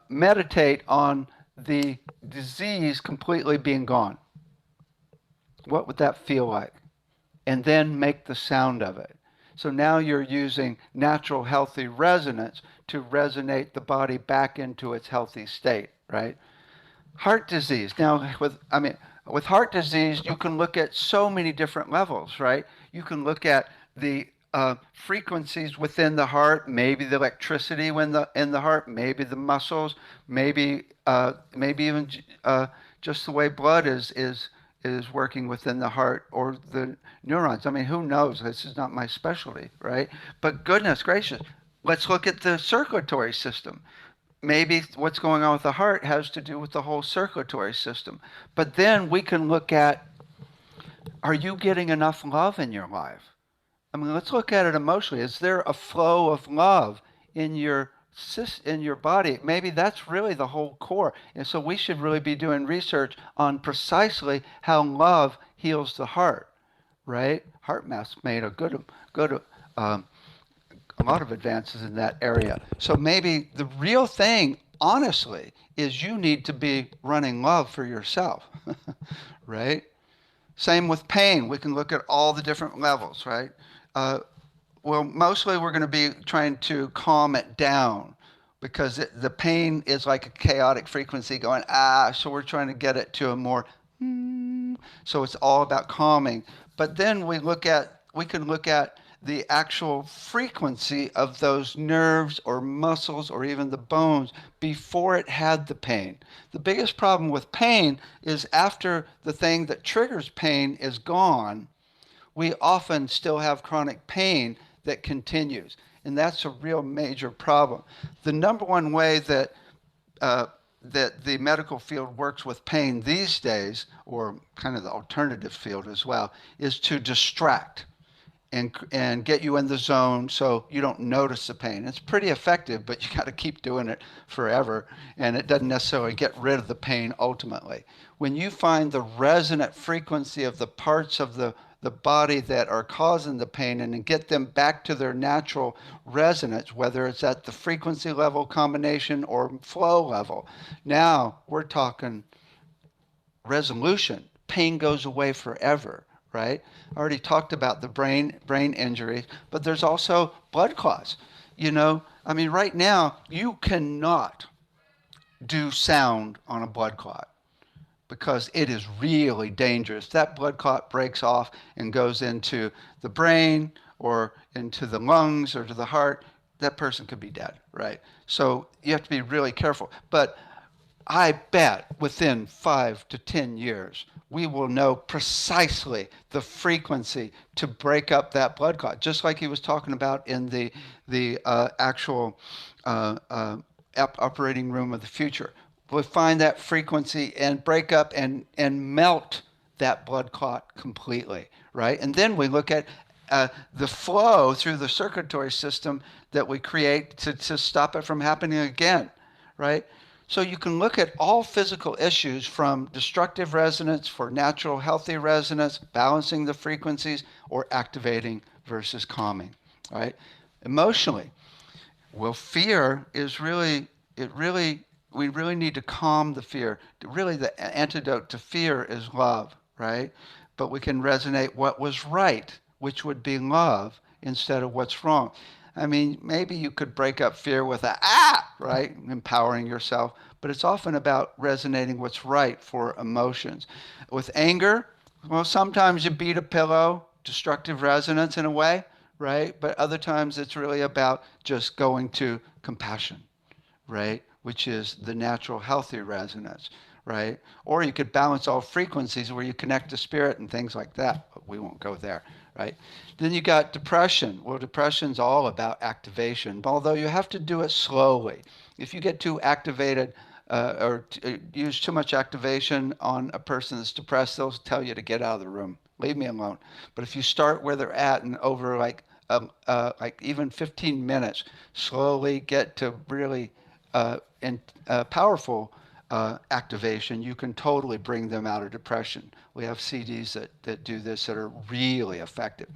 S1: meditate on the disease completely being gone. What would that feel like? And then make the sound of it. So now you're using natural healthy resonance to resonate the body back into its healthy state, right? Heart disease. Now, with heart disease, you can look at so many different levels, right? You can look at the frequencies within the heart, maybe the electricity in the heart, maybe the muscles, maybe even just the way blood is working within the heart, or the neurons. I mean, who knows? This is not my specialty, right? But goodness gracious, let's look at the circulatory system. Maybe what's going on with the heart has to do with the whole circulatory system. But then we can look at, are you getting enough love in your life? I mean, let's look at it emotionally. Is there a flow of love in your body? Maybe that's really the whole core. And so we should really be doing research on precisely how love heals the heart, right? HeartMath's made a lot of advances in that area. So maybe the real thing, honestly, is you need to be running love for yourself, right? Same with pain. We can look at all the different levels, right? Well, mostly we're going to be trying to calm it down, because the pain is like a chaotic frequency going, so we're trying to get it to a more, so it's all about calming. But then we can look at the actual frequency of those nerves or muscles or even the bones before it had the pain. The biggest problem with pain is after the thing that triggers pain is gone, we often still have chronic pain that continues. And that's a real major problem. The number one way that the medical field works with pain these days, or kind of the alternative field as well, is to distract and get you in the zone so you don't notice the pain. It's pretty effective, but you got to keep doing it forever, and it doesn't necessarily get rid of the pain ultimately. When you find the resonant frequency of the parts of the body that are causing the pain and get them back to their natural resonance, whether it's at the frequency level combination or flow level, now we're talking resolution. Pain goes away forever, right? I already talked about the brain injury, but there's also blood clots. Right now you cannot do sound on a blood clot, because it is really dangerous. That blood clot breaks off and goes into the brain or into the lungs or to the heart. That person could be dead, right? So you have to be really careful. But I bet within 5 to 10 years, we will know precisely the frequency to break up that blood clot, just like he was talking about in the actual operating room of the future. We'll find that frequency and break up and melt that blood clot completely, right? And then we look at the flow through the circulatory system that we create to stop it from happening again, right? So you can look at all physical issues, from destructive resonance for natural healthy resonance, balancing the frequencies, or activating versus calming, right? Emotionally, well, fear is we really need to calm the fear. Really, the antidote to fear is love, right? But we can resonate what was right, which would be love, instead of what's wrong. Maybe you could break up fear with right? Empowering yourself. But it's often about resonating what's right for emotions. With anger, well, sometimes you beat a pillow, destructive resonance in a way, right? But other times it's really about just going to compassion, right? which is the natural healthy resonance, right? Or you could balance all frequencies where you connect to spirit and things like that, but we won't go there, right? Then you got depression. Well, depression's all about activation, although you have to do it slowly. If you get too activated use too much activation on a person that's depressed, they'll tell you to get out of the room. Leave me alone. But if you start where they're at and over like even 15 minutes, slowly get to really powerful activation, you can totally bring them out of depression. We have CDs that do this that are really effective.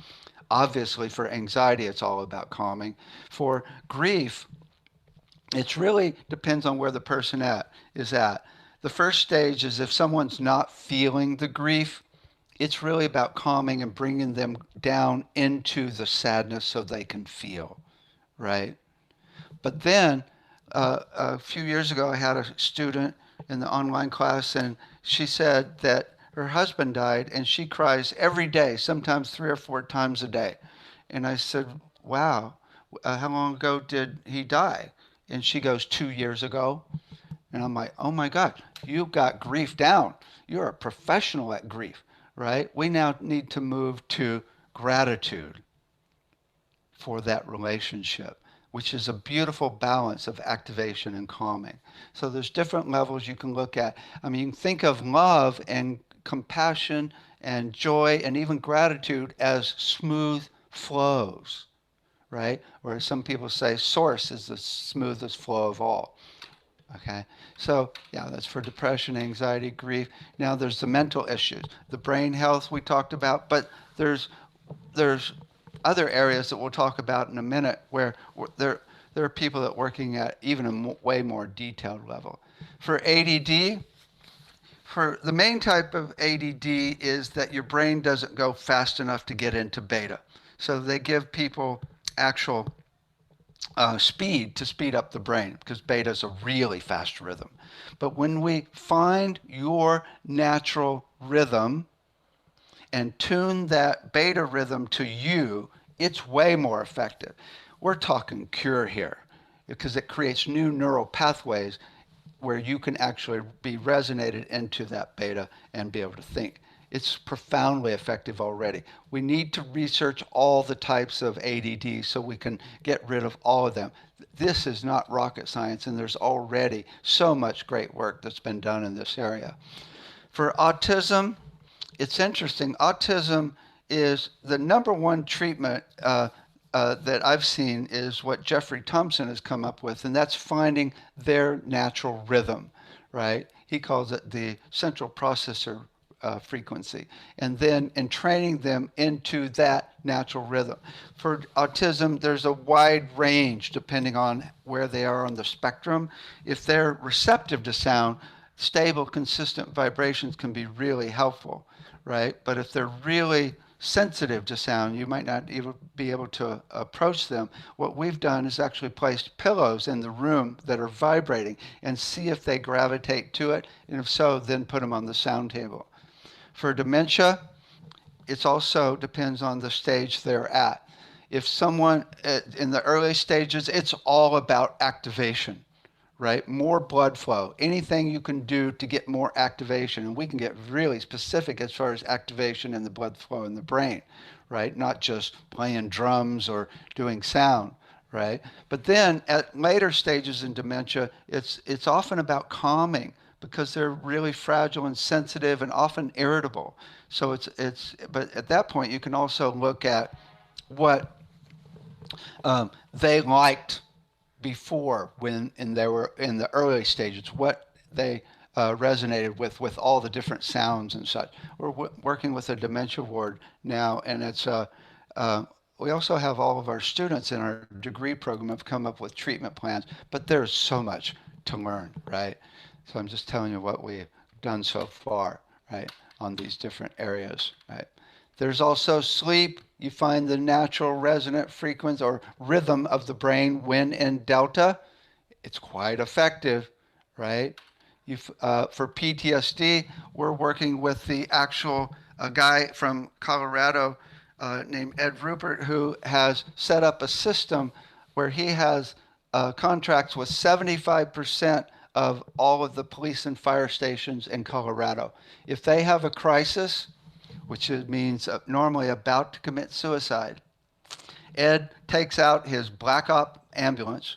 S1: Obviously, for anxiety, it's all about calming. For grief, it really depends on where the person is at. The first stage is if someone's not feeling the grief, it's really about calming and bringing them down into the sadness so they can feel, right? But then a few years ago, I had a student in the online class, and she said that her husband died, and she cries every day, sometimes 3 or 4 times a day. And I said, wow, how long ago did he die? And she goes, 2 years ago. And I'm like, oh my God, you've got grief down. You're a professional at grief, right? We now need to move to gratitude for that relationship, which is a beautiful balance of activation and calming. So there's different levels you can look at. I mean, you can think of love and compassion and joy and even gratitude as smooth flows, right? Or some people say source is the smoothest flow of all. Okay, so yeah, that's for depression, anxiety, grief. Now there's the mental issues, the brain health we talked about, but there's other areas that we'll talk about in a minute where there are people that are working at even a way more detailed level. For ADD, for the main type of ADD is that your brain doesn't go fast enough to get into beta. So they give people actual speed to speed up the brain because beta is a really fast rhythm. But when we find your natural rhythm and tune that beta rhythm to you, it's way more effective. We're talking cure here because it creates new neural pathways where you can actually be resonated into that beta and be able to think. It's profoundly effective already. We need to research all the types of ADD so we can get rid of all of them. This is not rocket science, and there's already so much great work that's been done in this area. For autism, it's interesting. Autism is the number one treatment that I've seen is what Jeffrey Thompson has come up with, and that's finding their natural rhythm, right? He calls it the central processor frequency, and then in training them into that natural rhythm. For autism, there's a wide range depending on where they are on the spectrum. If they're receptive to sound, stable, consistent vibrations can be really helpful, right? But if they're really sensitive to sound, you might not even be able to approach them. What we've done is actually placed pillows in the room that are vibrating and see if they gravitate to it, and if so, then put them on the sound table. For dementia, it also depends on the stage they're at. If someone in the early stages, it's all about activation, right? More blood flow, anything you can do to get more activation. And we can get really specific as far as activation in the blood flow in the brain, right? Not just playing drums or doing sound, right? But then at later stages in dementia, it's often about calming, because they're really fragile and sensitive and often irritable. So but at that point you can also look at what they liked before when they were in the early stages, what they resonated with all the different sounds and such. We're working with a dementia ward now, and it's we also have all of our students in our degree program have come up with treatment plans, but there's so much to learn, right? So I'm just telling you what we've done so far, right, on these different areas, right? There's also sleep. You find the natural resonant frequency or rhythm of the brain when in delta. It's quite effective, right? For PTSD, we're working with the actual guy from Colorado named Ed Rupert, who has set up a system where he has contracts with 75% of all of the police and fire stations in Colorado. If they have a crisis, which means normally about to commit suicide, Ed takes out his black op ambulance.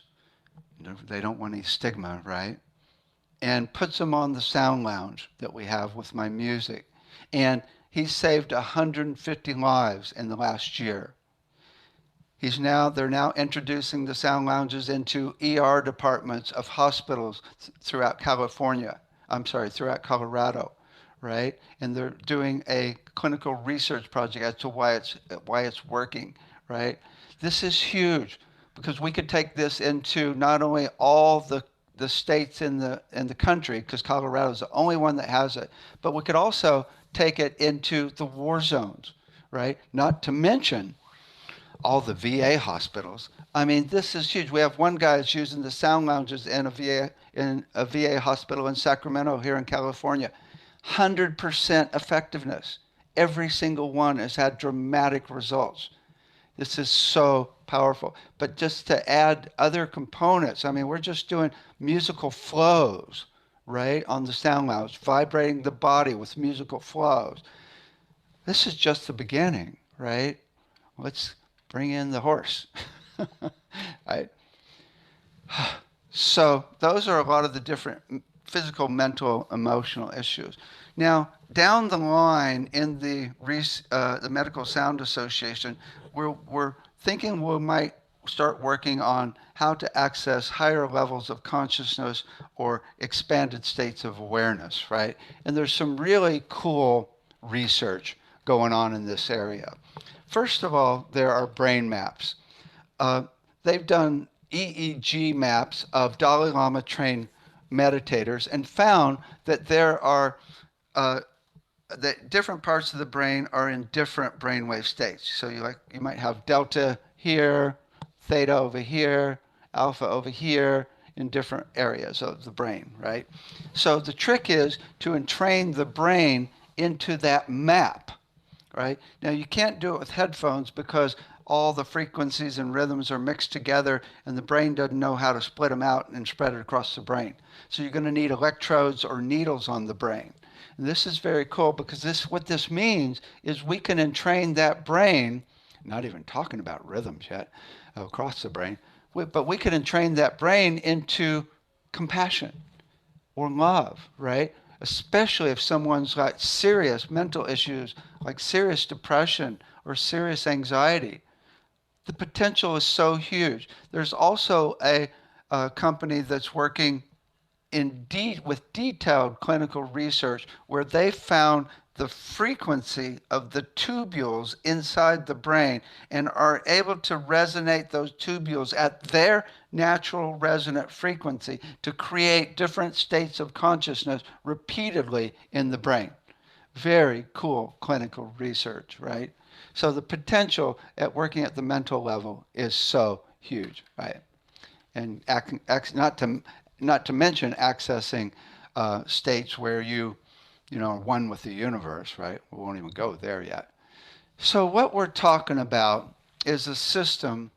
S1: They don't want any stigma, right? And puts them on the sound lounge that we have with my music. And he's saved 150 lives in the last year. They're now introducing the sound lounges into ER departments of hospitals throughout throughout Colorado, right? And they're doing a clinical research project as to why it's working, right? This is huge because we could take this into not only all the states in the country, because Colorado is the only one that has it, but we could also take it into the war zones, right? Not to mention all the VA hospitals. I mean, this is huge. We have one guy that's using the sound lounges in a VA hospital in Sacramento here in California. 100% effectiveness. Every single one has had dramatic results. This is so powerful. But just to add other components, I mean, we're just doing musical flows, right, on the sound lounge, vibrating the body with musical flows. This is just the beginning, right? Let's bring in the horse. Right? So those are a lot of the different physical, mental, emotional issues. Now, down the line in the Medical Sound Association, we're thinking we might start working on how to access higher levels of consciousness or expanded states of awareness, right? And there's some really cool research going on in this area. First of all, there are brain maps. They've done EEG maps of Dalai Lama trained meditators and found that there are that different parts of the brain are in different brainwave states. So you might have delta here, theta over here, alpha over here in different areas of the brain, right? So the trick is to entrain the brain into that map. Right? Now, you can't do it with headphones because all the frequencies and rhythms are mixed together and the brain doesn't know how to split them out and spread it across the brain. So you're going to need electrodes or needles on the brain. And this is very cool because what this means is we can entrain that brain, not even talking about rhythms yet, across the brain, but we can entrain that brain into compassion or love, right? Especially if someone's got serious mental issues like serious depression or serious anxiety. The potential is so huge. There's also a company that's working with detailed clinical research where they found the frequency of the tubules inside the brain and are able to resonate those tubules at their natural resonant frequency to create different states of consciousness repeatedly in the brain. Very cool clinical research, right? So the potential at working at the mental level is so huge, right? And not to mention accessing states where you are one with the universe, right? We won't even go there yet. So what we're talking about is a system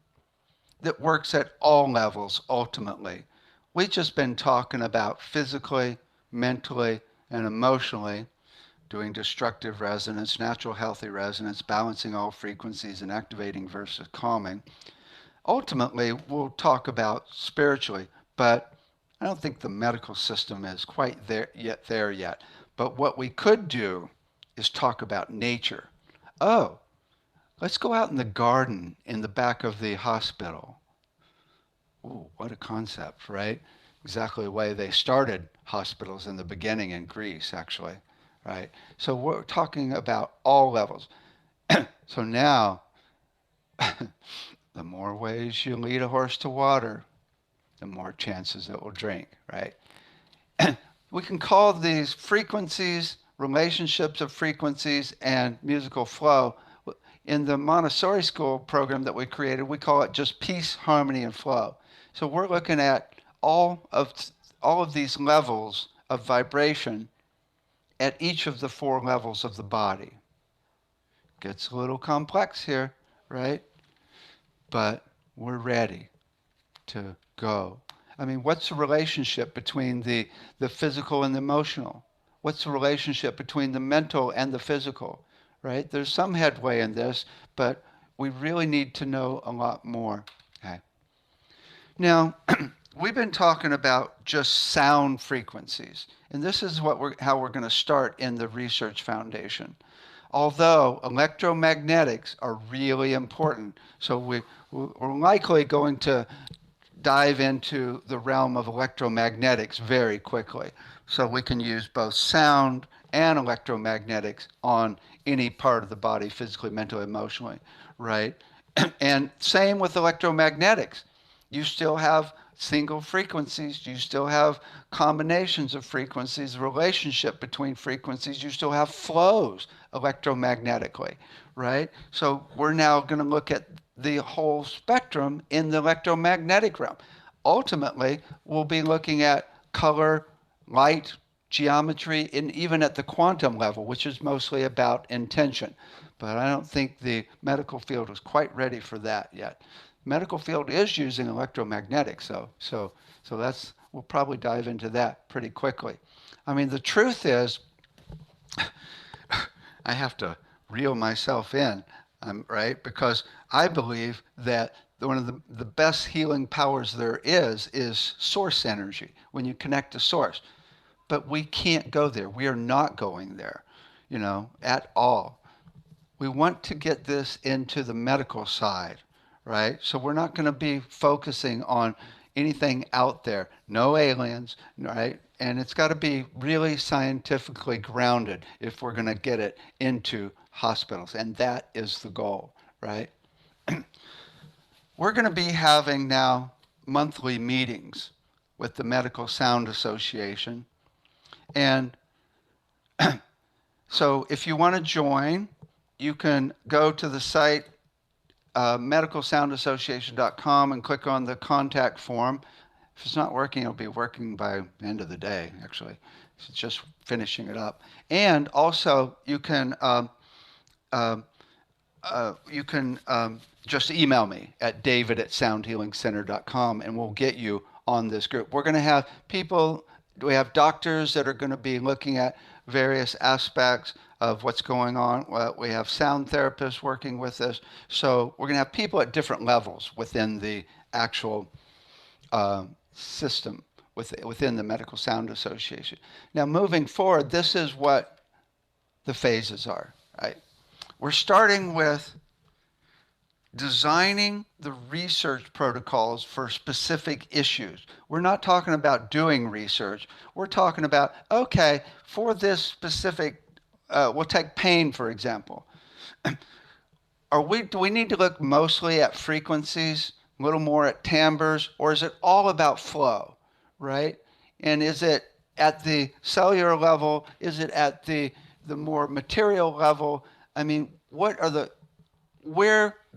S1: that works at all levels ultimately. We've just been talking about physically, mentally, and emotionally, doing destructive resonance, natural healthy resonance, balancing all frequencies, and activating versus calming. Ultimately, we'll talk about spiritually, but I don't think the medical system is quite there yet. But what we could do is talk about nature. Oh, let's go out in the garden in the back of the hospital. Ooh, what a concept, right? Exactly the way they started hospitals in the beginning in Greece, actually, right? So we're talking about all levels. So now, the more ways you lead a horse to water, the more chances it will drink, right? We can call these frequencies, relationships of frequencies, and musical flow. In the Montessori school program that we created, we call it just peace, harmony, and flow. So we're looking at all of these levels of vibration at each of the 4 levels of the body. Gets a little complex here, right? But we're ready to go? I mean, what's the relationship between the physical and the emotional? What's the relationship between the mental and the physical, right? There's some headway in this, but we really need to know a lot more. Okay. Now, we've been talking about just sound frequencies, and this is how we're going to start in the research foundation. Although electromagnetics are really important, so we're likely going to dive into the realm of electromagnetics very quickly. So we can use both sound and electromagnetics on any part of the body, physically, mentally, emotionally, right? And same with electromagnetics. You still have single frequencies, you still have combinations of frequencies, relationship between frequencies, you still have flows electromagnetically, right? So we're now going to look at the whole spectrum in the electromagnetic realm. Ultimately, we'll be looking at color, light, geometry, and even at the quantum level, which is mostly about intention. But I don't think the medical field is quite ready for that yet. Medical field is using electromagnetics, so we'll probably dive into that pretty quickly. I mean, the truth is, I have to reel myself in, right? Because I believe that one of the best healing powers there is source energy, when you connect to source. But we can't go there. We are not going there, at all. We want to get this into the medical side, right? So we're not going to be focusing on anything out there, no aliens, right? And it's got to be really scientifically grounded if we're going to get it into hospitals. And that is the goal, right? We're going to be having now monthly meetings with the Medical Sound Association. And so if you want to join, you can go to the site medicalsoundassociation.com and click on the contact form. If it's not working, it'll be working by the end of the day, actually. It's just finishing it up. And also, you can just email me at david@soundhealingcenter.com, and we'll get you on this group. We're going to have people, we have doctors that are going to be looking at various aspects of what's going on. We have sound therapists working with us. So we're going to have people at different levels within the actual system, within the Medical Sound Association. Now, moving forward, this is what the phases are, right? We're starting with designing the research protocols for specific issues. We're not talking about doing research. We're talking about, okay, for this specific, we'll take pain, for example. Do we need to look mostly at frequencies, a little more at timbres, or is it all about flow, right? And is it at the cellular level? Is it at the more material level? I mean, where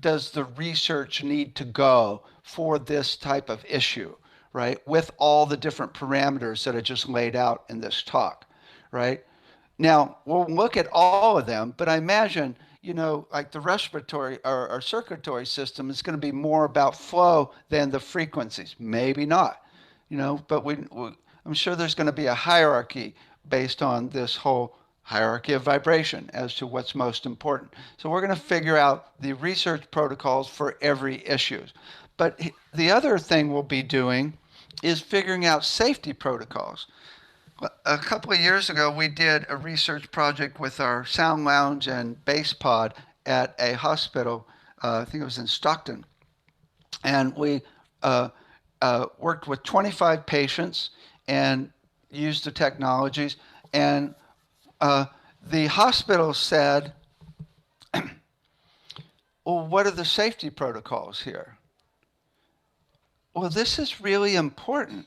S1: does the research need to go for this type of issue, right? With all the different parameters that I just laid out in this talk, right? Now, we'll look at all of them, but I imagine, like the respiratory or circulatory system is going to be more about flow than the frequencies. Maybe not, but I'm sure there's going to be a hierarchy based on this whole hierarchy of vibration as to what's most important. So we're going to figure out the research protocols for every issue. But the other thing we'll be doing is figuring out safety protocols. A couple of years ago, we did a research project with our sound lounge and bass pod at a hospital. I think it was in Stockton. And we worked with 25 patients and used the technologies. And the hospital said, well, what are the safety protocols here? Well, this is really important.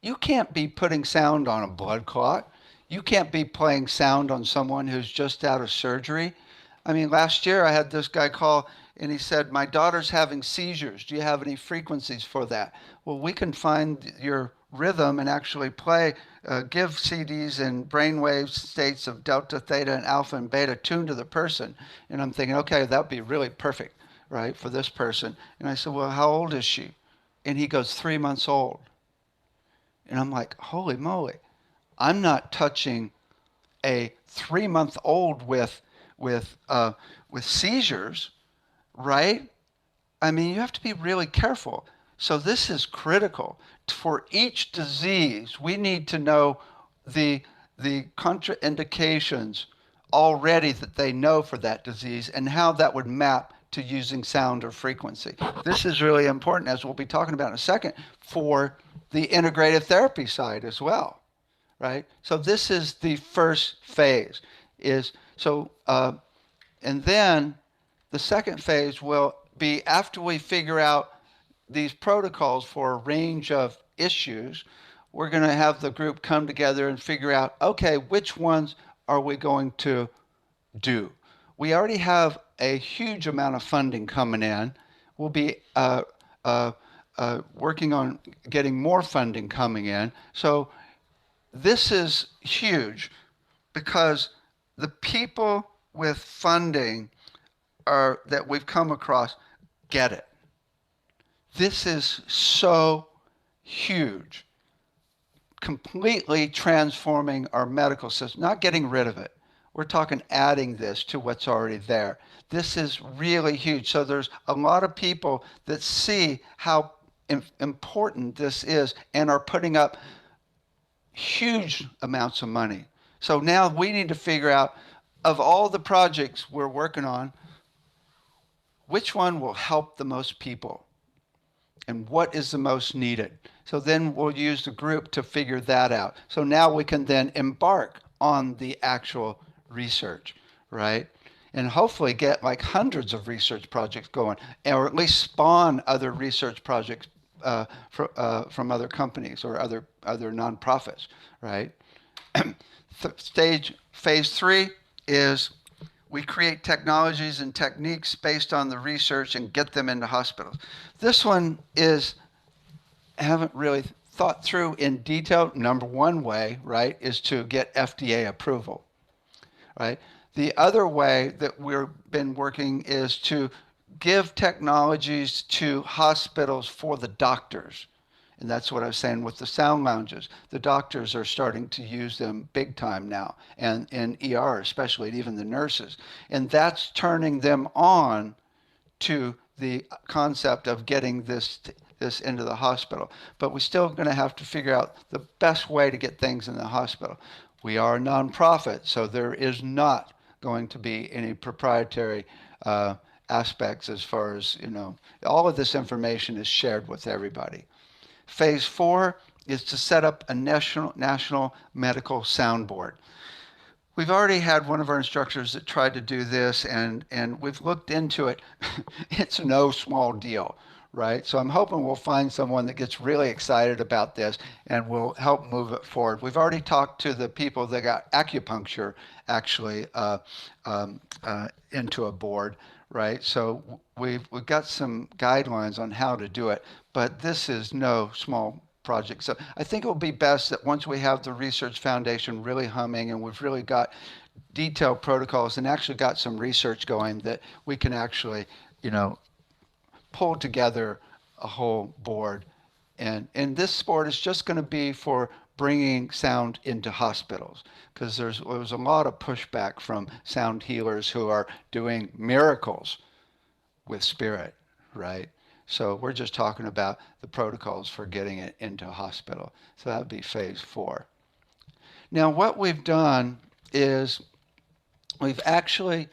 S1: You can't be putting sound on a blood clot. You can't be playing sound on someone who's just out of surgery. I mean, last year I had this guy call and he said, my daughter's having seizures. Do you have any frequencies for that? Well, we can find your rhythm and actually give CDs and brainwave states of delta, theta, and alpha and beta tuned to the person. And I'm thinking, okay, that would be really perfect, right, for this person. And I said, well, how old is she? And he goes, 3 months old. And I'm like, holy moly, I'm not touching a 3-month-old with seizures, right? I mean, you have to be really careful. So this is critical. For each disease, we need to know the contraindications already that they know for that disease and how that would map to using sound or frequency. This is really important, as we'll be talking about in a second, for the integrative therapy side as well, right? So this is the first phase. And then the second phase will be after we figure out these protocols for a range of issues, we're going to have the group come together and figure out, okay, which ones are we going to do? We already have a huge amount of funding coming in. We'll be working on getting more funding coming in. So this is huge because the people with funding that we've come across get it. This is so huge, completely transforming our medical system, not getting rid of it. We're talking adding this to what's already there. This is really huge. So there's a lot of people that see how important this is and are putting up huge amounts of money. So now we need to figure out, of all the projects we're working on, which one will help the most people and what is the most needed. So then we'll use the group to figure that out. So now we can then embark on the actual research, right? And hopefully get like hundreds of research projects going, or at least spawn other research projects from other companies or other nonprofits, right? Phase 3 is we create technologies and techniques based on the research and get them into hospitals. This one is, I haven't really thought through in detail. Number one way, right, is to get FDA approval, right? The other way that we've been working is to give technologies to hospitals for the doctors. And that's what I was saying with the sound lounges. The doctors are starting to use them big time now, and in ER especially, even the nurses. And that's turning them on to the concept of getting this into the hospital. But we're still going to have to figure out the best way to get things in the hospital. We are a nonprofit, so there is not going to be any proprietary aspects as far as, all of this information is shared with everybody. Phase 4 is to set up a national medical sound board. We've already had one of our instructors that tried to do this, and we've looked into it. It's no small deal, right? So I'm hoping we'll find someone that gets really excited about this and will help move it forward. We've already talked to the people that got acupuncture actually into a board, right? So we've got some guidelines on how to do it, but this is no small project. So I think it will be best that once we have the research foundation really humming and we've really got detailed protocols and actually got some research going, that we can actually, pull together a whole board. And this board is just going to be for bringing sound into hospitals, because there was a lot of pushback from sound healers who are doing miracles with spirit, right? So we're just talking about the protocols for getting it into a hospital. So that would be phase 4. Now what we've done is we've actually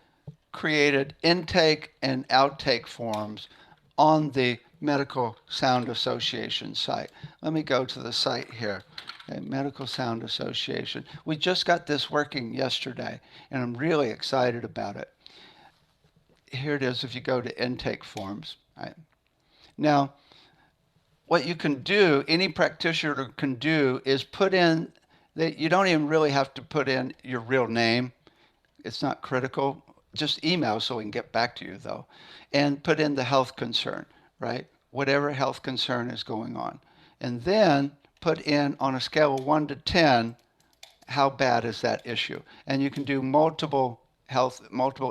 S1: created intake and outtake forms on the Medical Sound Association site. Let me go to the site here. Okay, Medical Sound Association. We just got this working yesterday, and I'm really excited about it. Here it is if you go to intake forms. Right? Now, what you can do, any practitioner can do, is put in, you don't even really have to put in your real name. It's not critical. Just email so we can get back to you, though. And put in the health concern, right? Whatever health concern is going on. And then put in, on a scale of 1 to 10, how bad is that issue? And you can do multiple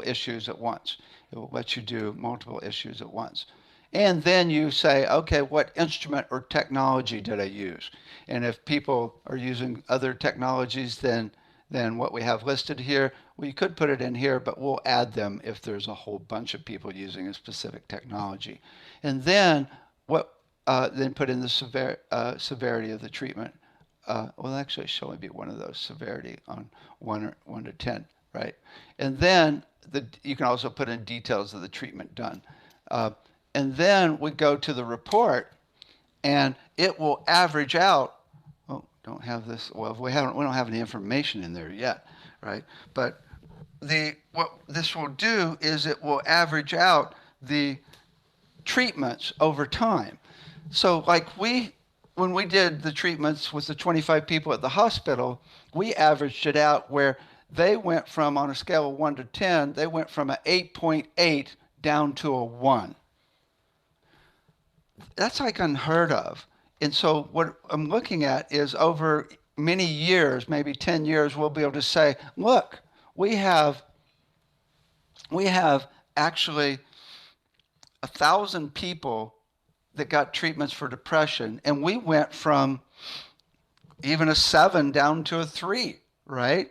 S1: issues at once. It will let you do multiple issues at once. And then you say, okay, what instrument or technology did I use? And if people are using other technologies than what we have listed here, well, you could put it in here, but we'll add them if there's a whole bunch of people using a specific technology. And then then put in the severity of the treatment. Well, actually, it should only be one of those, severity on 1 to 10, right? And then you can also put in details of the treatment done. And then we go to the report, and it will average out. Oh, don't have this. Well, we don't have any information in there yet, right? But what this will do is it will average out the treatments over time. So, like when we did the treatments with the 25 people at the hospital, we averaged it out where they went from, on a scale of 1 to 10, they went from an 8.8 down to a 1. That's like unheard of. And so what I'm looking at is over many years, maybe 10 years, we'll be able to say, look, we have actually 1,000 people that got treatments for depression, and we went from even a 7 down to a 3, right?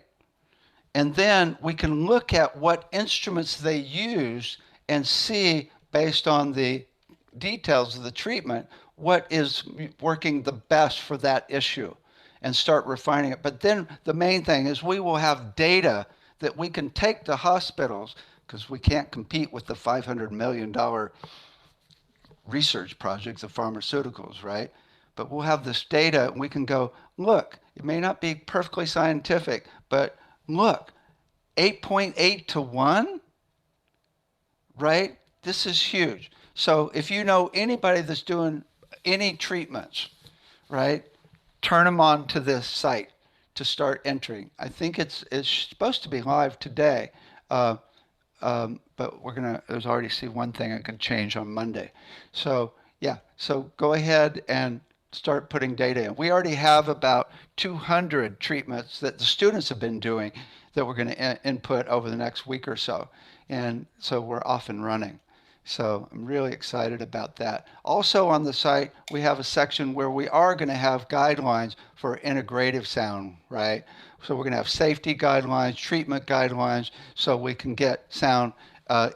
S1: And then we can look at what instruments they used and see, based on the details of the treatment, what is working the best for that issue and start refining it. But then the main thing is we will have data that we can take to hospitals, because we can't compete with the $500 million research projects of pharmaceuticals, right? But we'll have this data and we can go, look, it may not be perfectly scientific, but look, 8.8 to 1, right? This is huge. So if you know anybody that's doing any treatments, right, turn them on to this site to start entering. I think it's supposed to be live today. But there's already see one thing I can change on Monday. So yeah, so go ahead and start putting data in. We already have about 200 treatments that the students have been doing that we're going to input over the next week or so. And so we're off and running. So I'm really excited about that. Also on the site, we have a section where we are going to have guidelines for integrative sound, right? So we're going to have safety guidelines, treatment guidelines, so we can get sound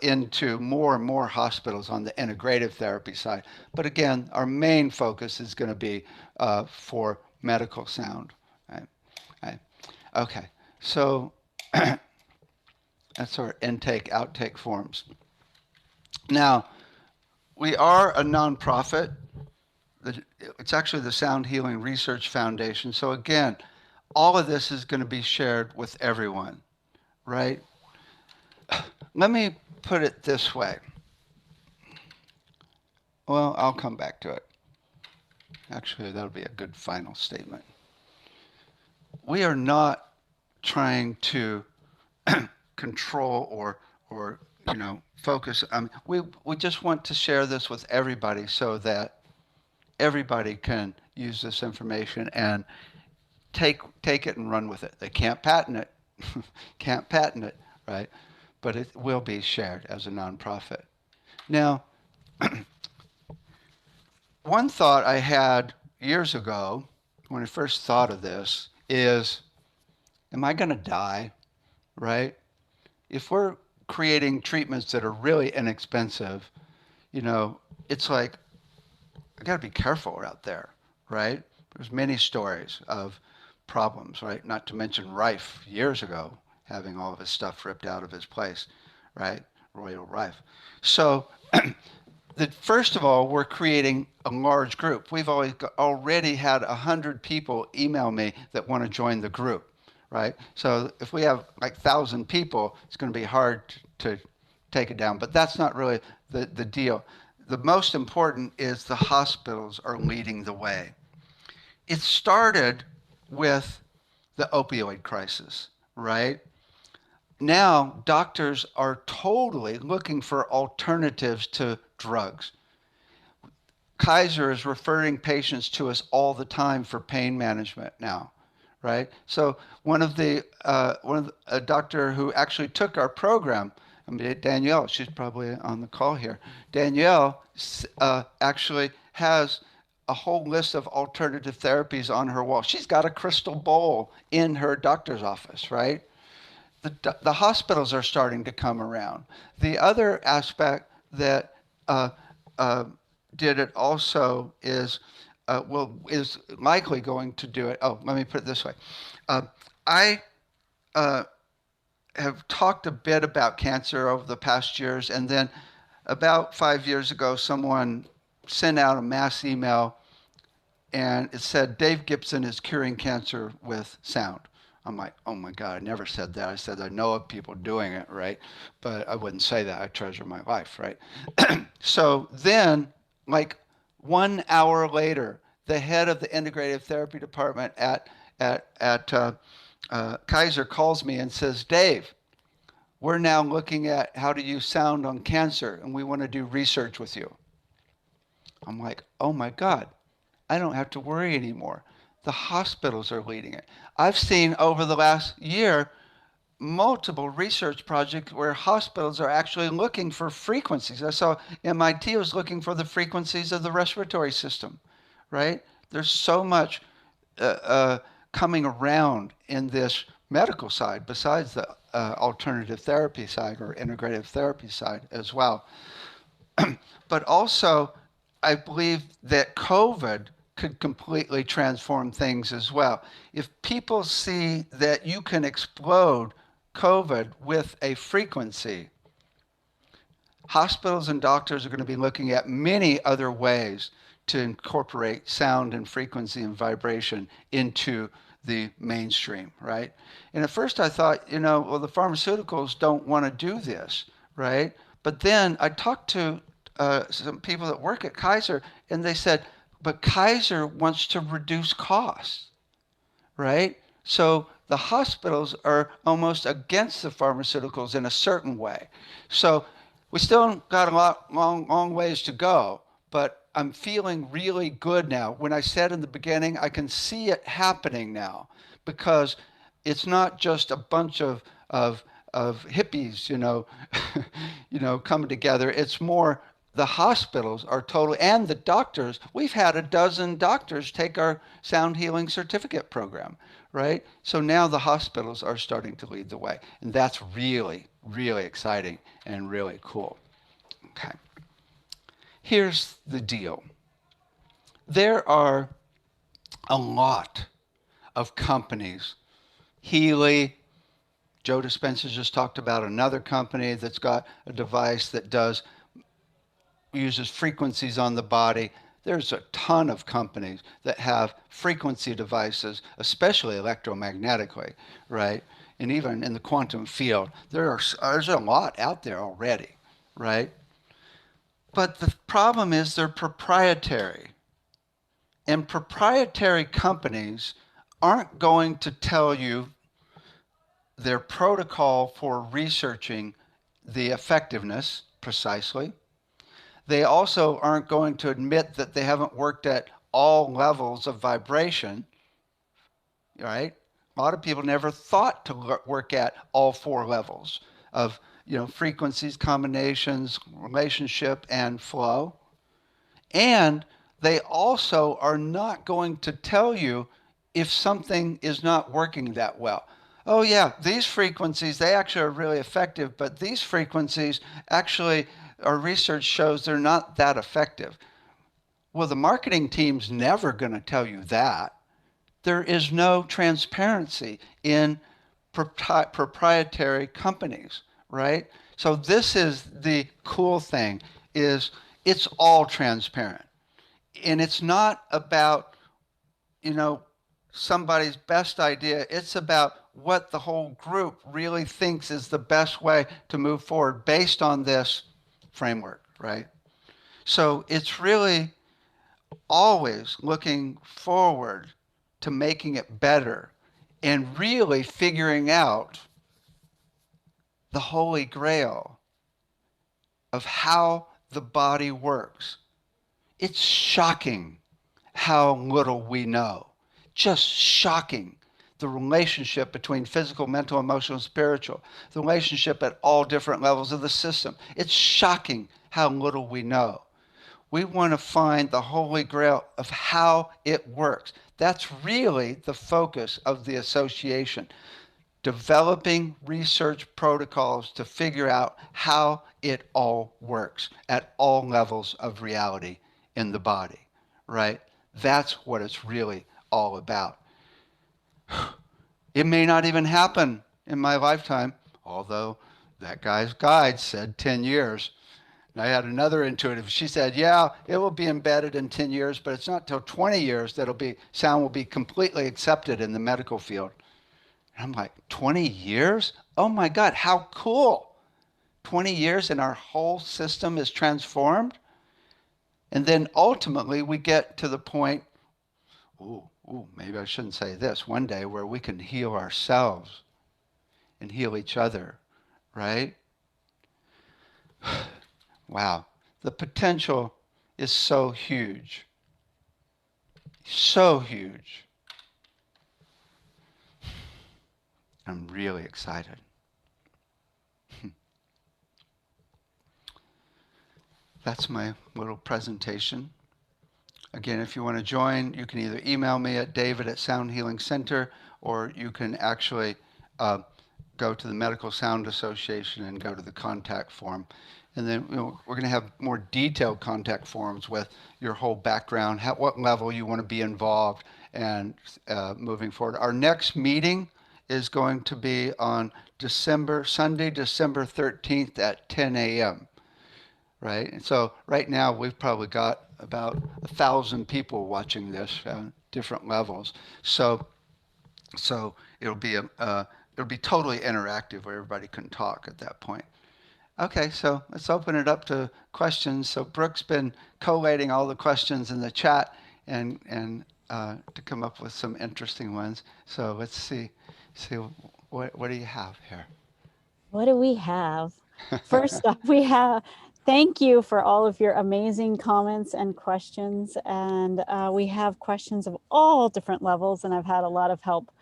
S1: into more and more hospitals on the integrative therapy side. But again, our main focus is going to be for medical sound. Right? Okay, so that's our intake, outtake forms. Now, we are a nonprofit. It's actually the Sound Healing Research Foundation. So again, all of this is going to be shared with everyone, right? Let me put it this way. Well, I'll come back to it. Actually, that'll be a good final statement. We are not trying to control or focus. We just want to share this with everybody so that everybody can use this information and take it and run with it. They can't patent it, right? But it will be shared as a nonprofit. Now, one thought I had years ago when I first thought of this is, am I going to die, right? If we're creating treatments that are really inexpensive, it's like, I got to be careful out there, right? There's many stories of problems, right? Not to mention Rife years ago having all of his stuff ripped out of his place, right? Royal Rife. So first of all, we're creating a large group. We've already had 100 people email me that want to join the group, right? So if we have like 1,000 people, it's going to be hard to take it down. But that's not really the deal. The most important is the hospitals are leading the way. It started with the opioid crisis, right? Now, doctors are totally looking for alternatives to drugs. Kaiser is referring patients to us all the time for pain management now, right? So a doctor who actually took our program, I mean, Danielle, she's probably on the call here. Danielle actually has a whole list of alternative therapies on her wall. She's got a crystal bowl in her doctor's office, right? The hospitals are starting to come around. The other aspect that did it also is, is likely going to do it. Oh, let me put it this way. I have talked a bit about cancer over the past years, and then about 5 years ago, someone sent out a mass email, and it said, Dave Gibson is curing cancer with sound. I'm like, oh my God, I never said that. I said, I know of people doing it, right? But I wouldn't say that. I treasure my life, right? So then, like 1 hour later, the head of the Integrative Therapy department at Kaiser calls me and says, Dave, we're now looking at how to use sound on cancer, and we want to do research with you. I'm like, oh my God, I don't have to worry anymore. The hospitals are leading it. I've seen over the last year multiple research projects where hospitals are actually looking for frequencies. I saw MIT was looking for the frequencies of the respiratory system, right? There's so much coming around in this medical side besides the alternative therapy side or integrative therapy side as well. But also, I believe that COVID could completely transform things as well. If people see that you can explode COVID with a frequency, hospitals and doctors are going to be looking at many other ways to incorporate sound and frequency and vibration into the mainstream, right? And at first I thought, well, the pharmaceuticals don't want to do this, right? But then I talked to some people that work at Kaiser, and they said, but Kaiser wants to reduce costs, right? So the hospitals are almost against the pharmaceuticals in a certain way. So we still got a long ways to go, but I'm feeling really good now. When I said in the beginning, I can see it happening now, because it's not just a bunch of hippies, coming together. It's more the hospitals are totally, and the doctors. We've had a dozen doctors take our sound healing certificate program, right? So now the hospitals are starting to lead the way, and that's really, really exciting and really cool. Okay. Here's the deal. There are a lot of companies. Healy, Joe Dispenza just talked about another company that's got a device that uses frequencies on the body. There's a ton of companies that have frequency devices, especially electromagnetically, right? And even in the quantum field, there's a lot out there already, right? But the problem is they're proprietary. And proprietary companies aren't going to tell you their protocol for researching the effectiveness precisely. They also aren't going to admit that they haven't worked at all levels of vibration, right? A lot of people never thought to work at all 4 levels of frequencies, combinations, relationship, and flow. And they also are not going to tell you if something is not working that well. Oh yeah, these frequencies, they actually are really effective, but these frequencies actually, our research shows they're not that effective. Well, the marketing team's never going to tell you that. There is no transparency in proprietary companies, right? So this is the cool thing, is it's all transparent. And it's not about, somebody's best idea. It's about what the whole group really thinks is the best way to move forward based on this framework, right? So it's really always looking forward to making it better and really figuring out the holy grail of how the body works. It's shocking how little we know. Just shocking the relationship between physical, mental, emotional, and spiritual, the relationship at all different levels of the system. It's shocking how little we know. We want to find the holy grail of how it works. That's really the focus of the association. Developing research protocols to figure out how it all works at all levels of reality in the body, right? That's what it's really all about. It may not even happen in my lifetime, although that guy's guide said 10 years. And I had another intuitive. She said, yeah, it will be embedded in 10 years, but it's not till 20 years that sound will be completely accepted in the medical field. And I'm like, 20 years? Oh my God, how cool. 20 years and our whole system is transformed. And then ultimately we get to the point, maybe I shouldn't say this, one day where we can heal ourselves and heal each other, right? Wow, the potential is so huge. So huge. I'm really excited. That's my little presentation. Again, if you want to join, you can either email me at david@Sound Healing Center, or you can actually go to the Medical Sound Association and go to the contact form. And then we're going to have more detailed contact forms with your whole background, what level you want to be involved, and moving forward. Our next meeting is going to be on Sunday, December 13th at 10 a.m. Right? And so right now we've probably got about 1,000 people watching this, different levels. So it'll be totally interactive where everybody can talk at that point. Okay, so let's open it up to questions. So Brooke's been collating all the questions in the chat and to come up with some interesting ones. So let's see what do you have here?
S5: What do we have? First off, we have, thank you for all of your amazing comments and questions. And we have questions of all different levels, and I've had a lot of help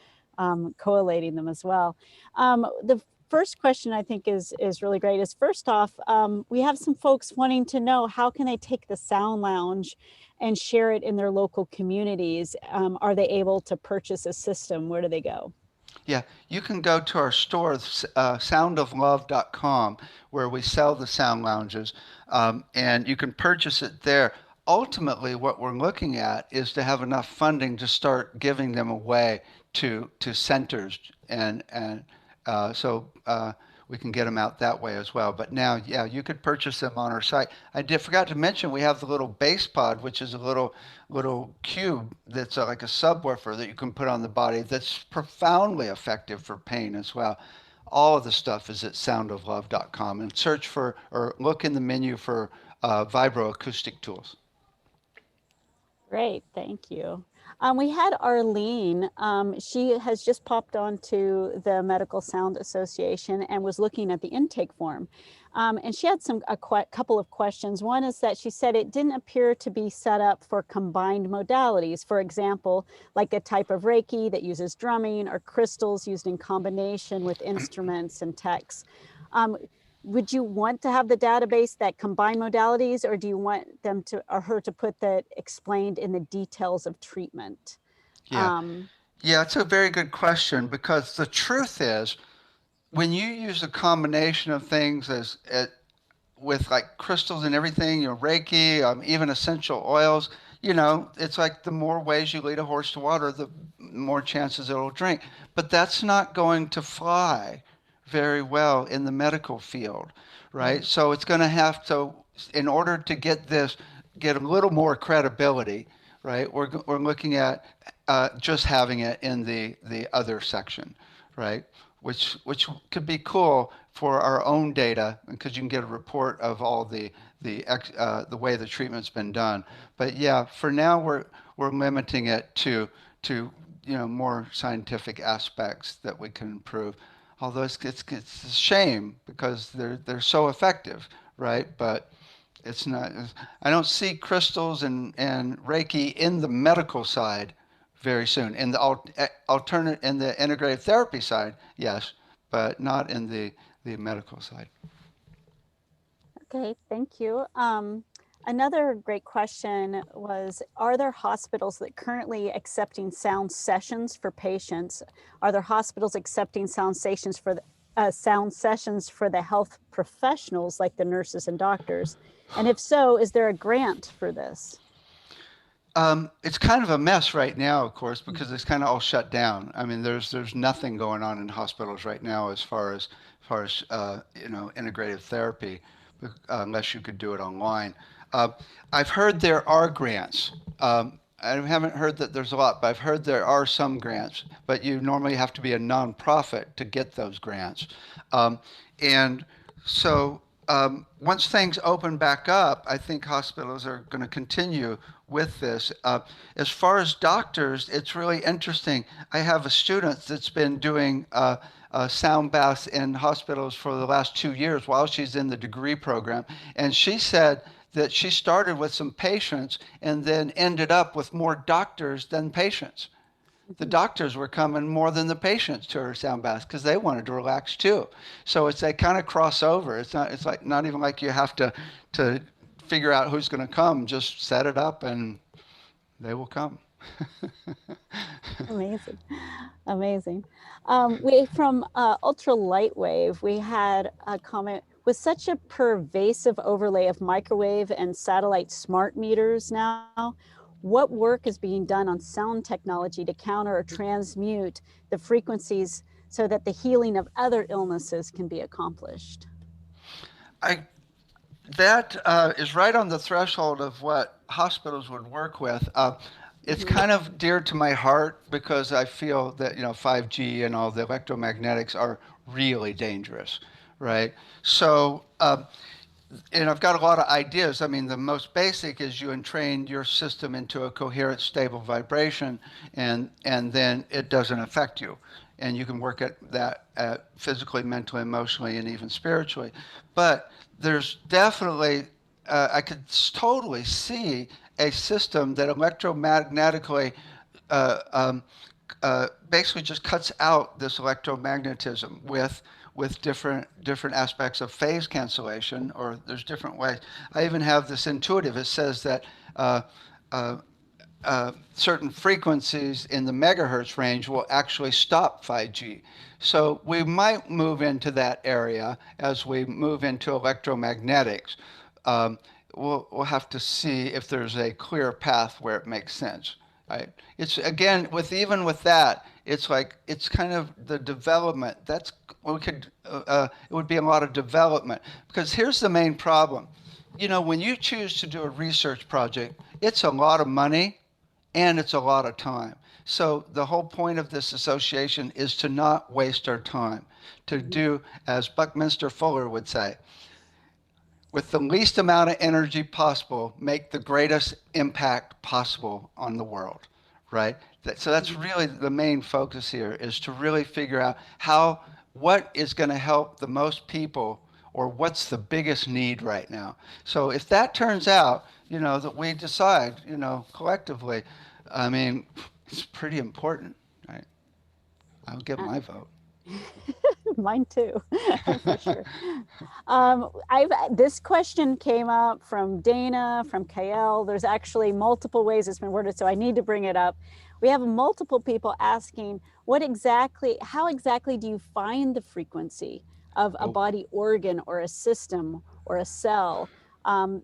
S5: collating them as well. The first question I think is really great is, first off, we have some folks wanting to know, how can they take the Sound Lounge and share it in their local communities? Are they able to purchase a system? Where do they go?
S1: Yeah, you can go to our store, soundoflove.com, where we sell the sound lounges, and you can purchase it there. Ultimately, what we're looking at is to have enough funding to start giving them away to centers, and so we can get them out that way as well. But now, yeah, you could purchase them on our site. I forgot to mention, we have the little base pod, which is a little cube that's like a subwoofer that you can put on the body that's profoundly effective for pain as well. All of the stuff is at soundoflove.com, and search for, or look in the menu for vibroacoustic tools.
S5: Great, thank you. We had Arlene. She has just popped onto the Medical Sound Association and was looking at the intake form. And she had a couple of questions. One is that she said it didn't appear to be set up for combined modalities. For example, like a type of Reiki that uses drumming, or crystals used in combination with instruments and techs. Would you want to have the database that combine modalities, or do you want them to, or her to put that explained in the details of treatment?
S1: Yeah, it's a very good question, because the truth is, when you use a combination of things with like crystals and everything, Reiki, even essential oils, it's like the more ways you lead a horse to water, the more chances it'll drink. But that's not going to fly very well in the medical field, right? So it's going to have to, in order to get a little more credibility, right? We're looking at just having it in the other section, right? Which could be cool for our own data, because you can get a report of all the way the treatment's been done. But yeah, for now we're limiting it to more scientific aspects that we can improve. Although it's a shame, because they're so effective, right? But it's not. I don't see crystals and Reiki in the medical side very soon. In the alternate, in the integrative therapy side, yes, but not in the medical side.
S5: Okay, thank you. Another great question was, are there hospitals that currently accepting sound sessions for patients? Are there hospitals accepting sound sessions for the health professionals like the nurses and doctors? And if so, is there a grant for this?
S1: It's kind of a mess right now, of course, because it's kind of all shut down. I mean, there's nothing going on in hospitals right now as far as integrative therapy, unless you could do it online. Uh, I've heard there are grants. I haven't heard that there's a lot, but I've heard there are some grants. But you normally have to be a nonprofit to get those grants, and so once things open back up, I think hospitals are going to continue with this. As far as doctors, it's really interesting. I have a student that's been doing sound baths in hospitals for the last 2 years while she's in the degree program. And she said that she started with some patients and then ended up with more doctors than patients. The doctors were coming more than the patients to her sound baths because they wanted to relax too. So it's a kind of crossover. It's like not even like you have to figure out who's going to come. Just set it up and they will come.
S5: Amazing, amazing. From Ultra Lightwave, we had a comment. With such a pervasive overlay of microwave and satellite smart meters now, what work is being done on sound technology to counter or transmute the frequencies so that the healing of other illnesses can be accomplished?
S1: That is right on the threshold of what hospitals would work with. It's kind of dear to my heart because I feel that 5G and all the electromagnetics are really dangerous, right? So, and I've got a lot of ideas. I mean, the most basic is you entrain your system into a coherent, stable vibration, and then it doesn't affect you, and you can work at that physically, mentally, emotionally, and even spiritually. But there's definitely, I could totally see a system that electromagnetically basically just cuts out this electromagnetism with different aspects of phase cancellation, or there's different ways. I even have this intuitive. It says that certain frequencies in the megahertz range will actually stop 5G. So we might move into that area as we move into electromagnetics. We'll have to see if there's a clear path where it makes sense. Right? It's again even with that, it's like it's kind of the development. It would be a lot of development because here's the main problem. When you choose to do a research project, it's a lot of money and it's a lot of time. So the whole point of this association is to not waste our time, to do, as Buckminster Fuller would say, with the least amount of energy possible, make the greatest impact possible on the world, right? So that's really the main focus here, is to really figure out what is going to help the most people, or what's the biggest need right now. So if that turns out, that we decide, collectively, I mean, it's pretty important, right? I'll give my vote.
S5: Mine too, for sure. This question came up from Dana, from Kael. There's actually multiple ways it's been worded, so I need to bring it up. We have multiple people asking, how exactly do you find the frequency of a body organ or a system or a cell?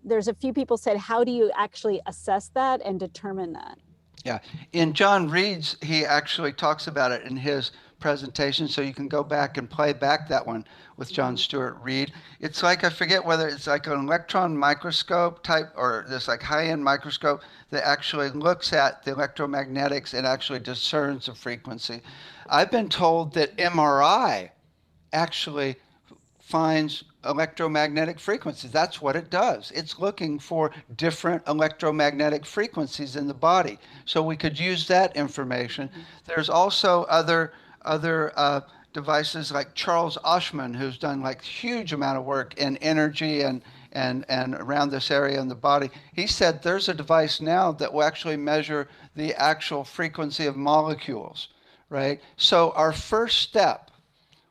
S5: There's a few people said, how do you actually assess that and determine that?
S1: Yeah, in John Reed's, he actually talks about it in his presentation, so you can go back and play back that one with John Stuart Reed. It's like, I forget whether it's like an electron microscope type or this like high-end microscope that actually looks at the electromagnetics and actually discerns the frequency. I've been told that MRI actually finds electromagnetic frequencies. That's what it does. It's looking for different electromagnetic frequencies in the body. So we could use that information. There's also other devices like Charles Oshman, who's done like huge amount of work in energy and and around this area in the body. He said there's a device now that will actually measure the actual frequency of molecules, right? So our first step,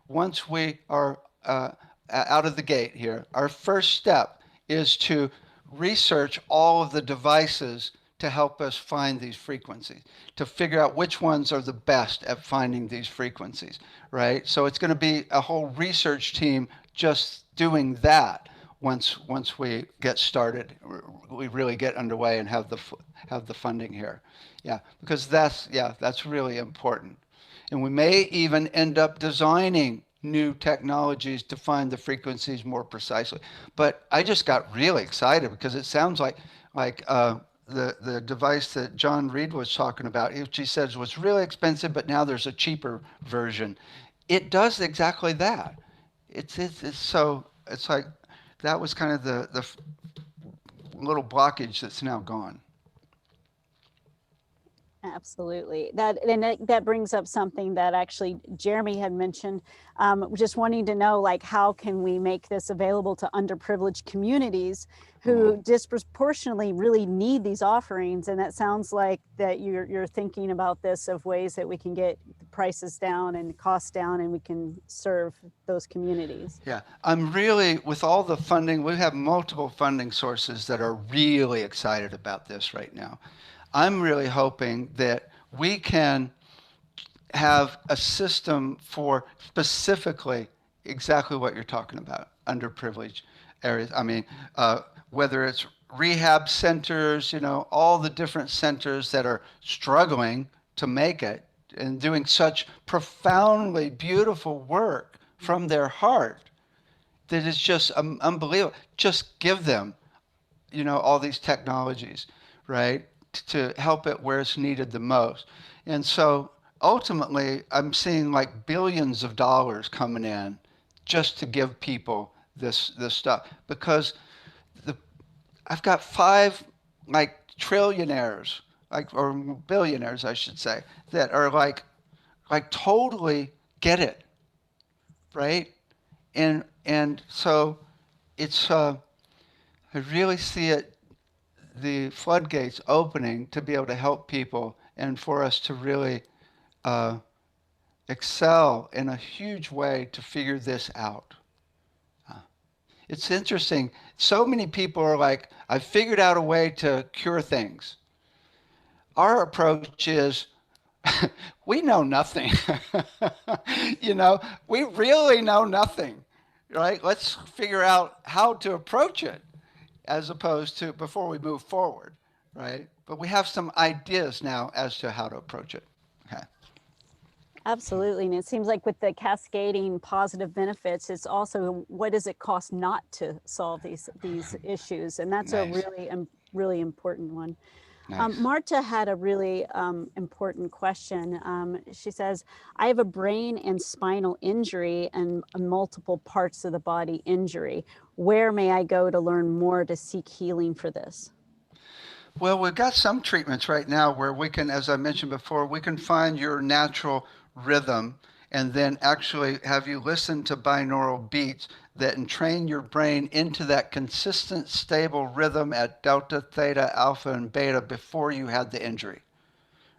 S1: once we are out of the gate here, our first step is to research all of the devices to help us find these frequencies, to figure out which ones are the best at finding these frequencies, right? So it's going to be a whole research team just doing that once we get started, we really get underway and have the funding here. Yeah, because that's really important. And we may even end up designing new technologies to find the frequencies more precisely. But I just got really excited because it sounds like the device that John Reed was talking about, which he says was really expensive, but now there's a cheaper version. It does exactly that. It's like that was kind of the little blockage that's now gone.
S5: Absolutely. That brings up something that actually Jeremy had mentioned, just wanting to know, like, how can we make this available to underprivileged communities who disproportionately really need these offerings? And that sounds like that you're thinking about this, of ways that we can get the prices down and costs down, and we can serve those communities.
S1: Yeah, I'm really, with all the funding, we have multiple funding sources that are really excited about this right now. I'm really hoping that we can have a system for specifically exactly what you're talking about, underprivileged areas. I mean, whether it's rehab centers, all the different centers that are struggling to make it and doing such profoundly beautiful work from their heart that is just unbelievable. Just give them, all these technologies, right, to help it where it's needed the most. And so ultimately, I'm seeing like billions of dollars coming in just to give people this stuff, because I've got 5 like trillionaires, or billionaires, I should say, that are like totally get it, right? And so it's I really see it, the floodgates opening to be able to help people and for us to really excel in a huge way to figure this out. It's interesting. So many people are like, I figured out a way to cure things. Our approach is, we know nothing. We really know nothing, right? Let's figure out how to approach it, as opposed to before we move forward, right? But we have some ideas now as to how to approach it. Okay.
S5: Absolutely. And it seems like with the cascading positive benefits, it's also, what does it cost not to solve these issues? And that's
S1: Nice.
S5: a really important one.
S1: Nice.
S5: Marta had a really important question. She says, I have a brain and spinal injury and multiple parts of the body injury. Where may I go to learn more to seek healing for this?
S1: Well, we've got some treatments right now where we can, as I mentioned before, we can find your natural rhythm and then actually have you listen to binaural beats that entrain your brain into that consistent, stable rhythm at delta, theta, alpha, and beta before you had the injury,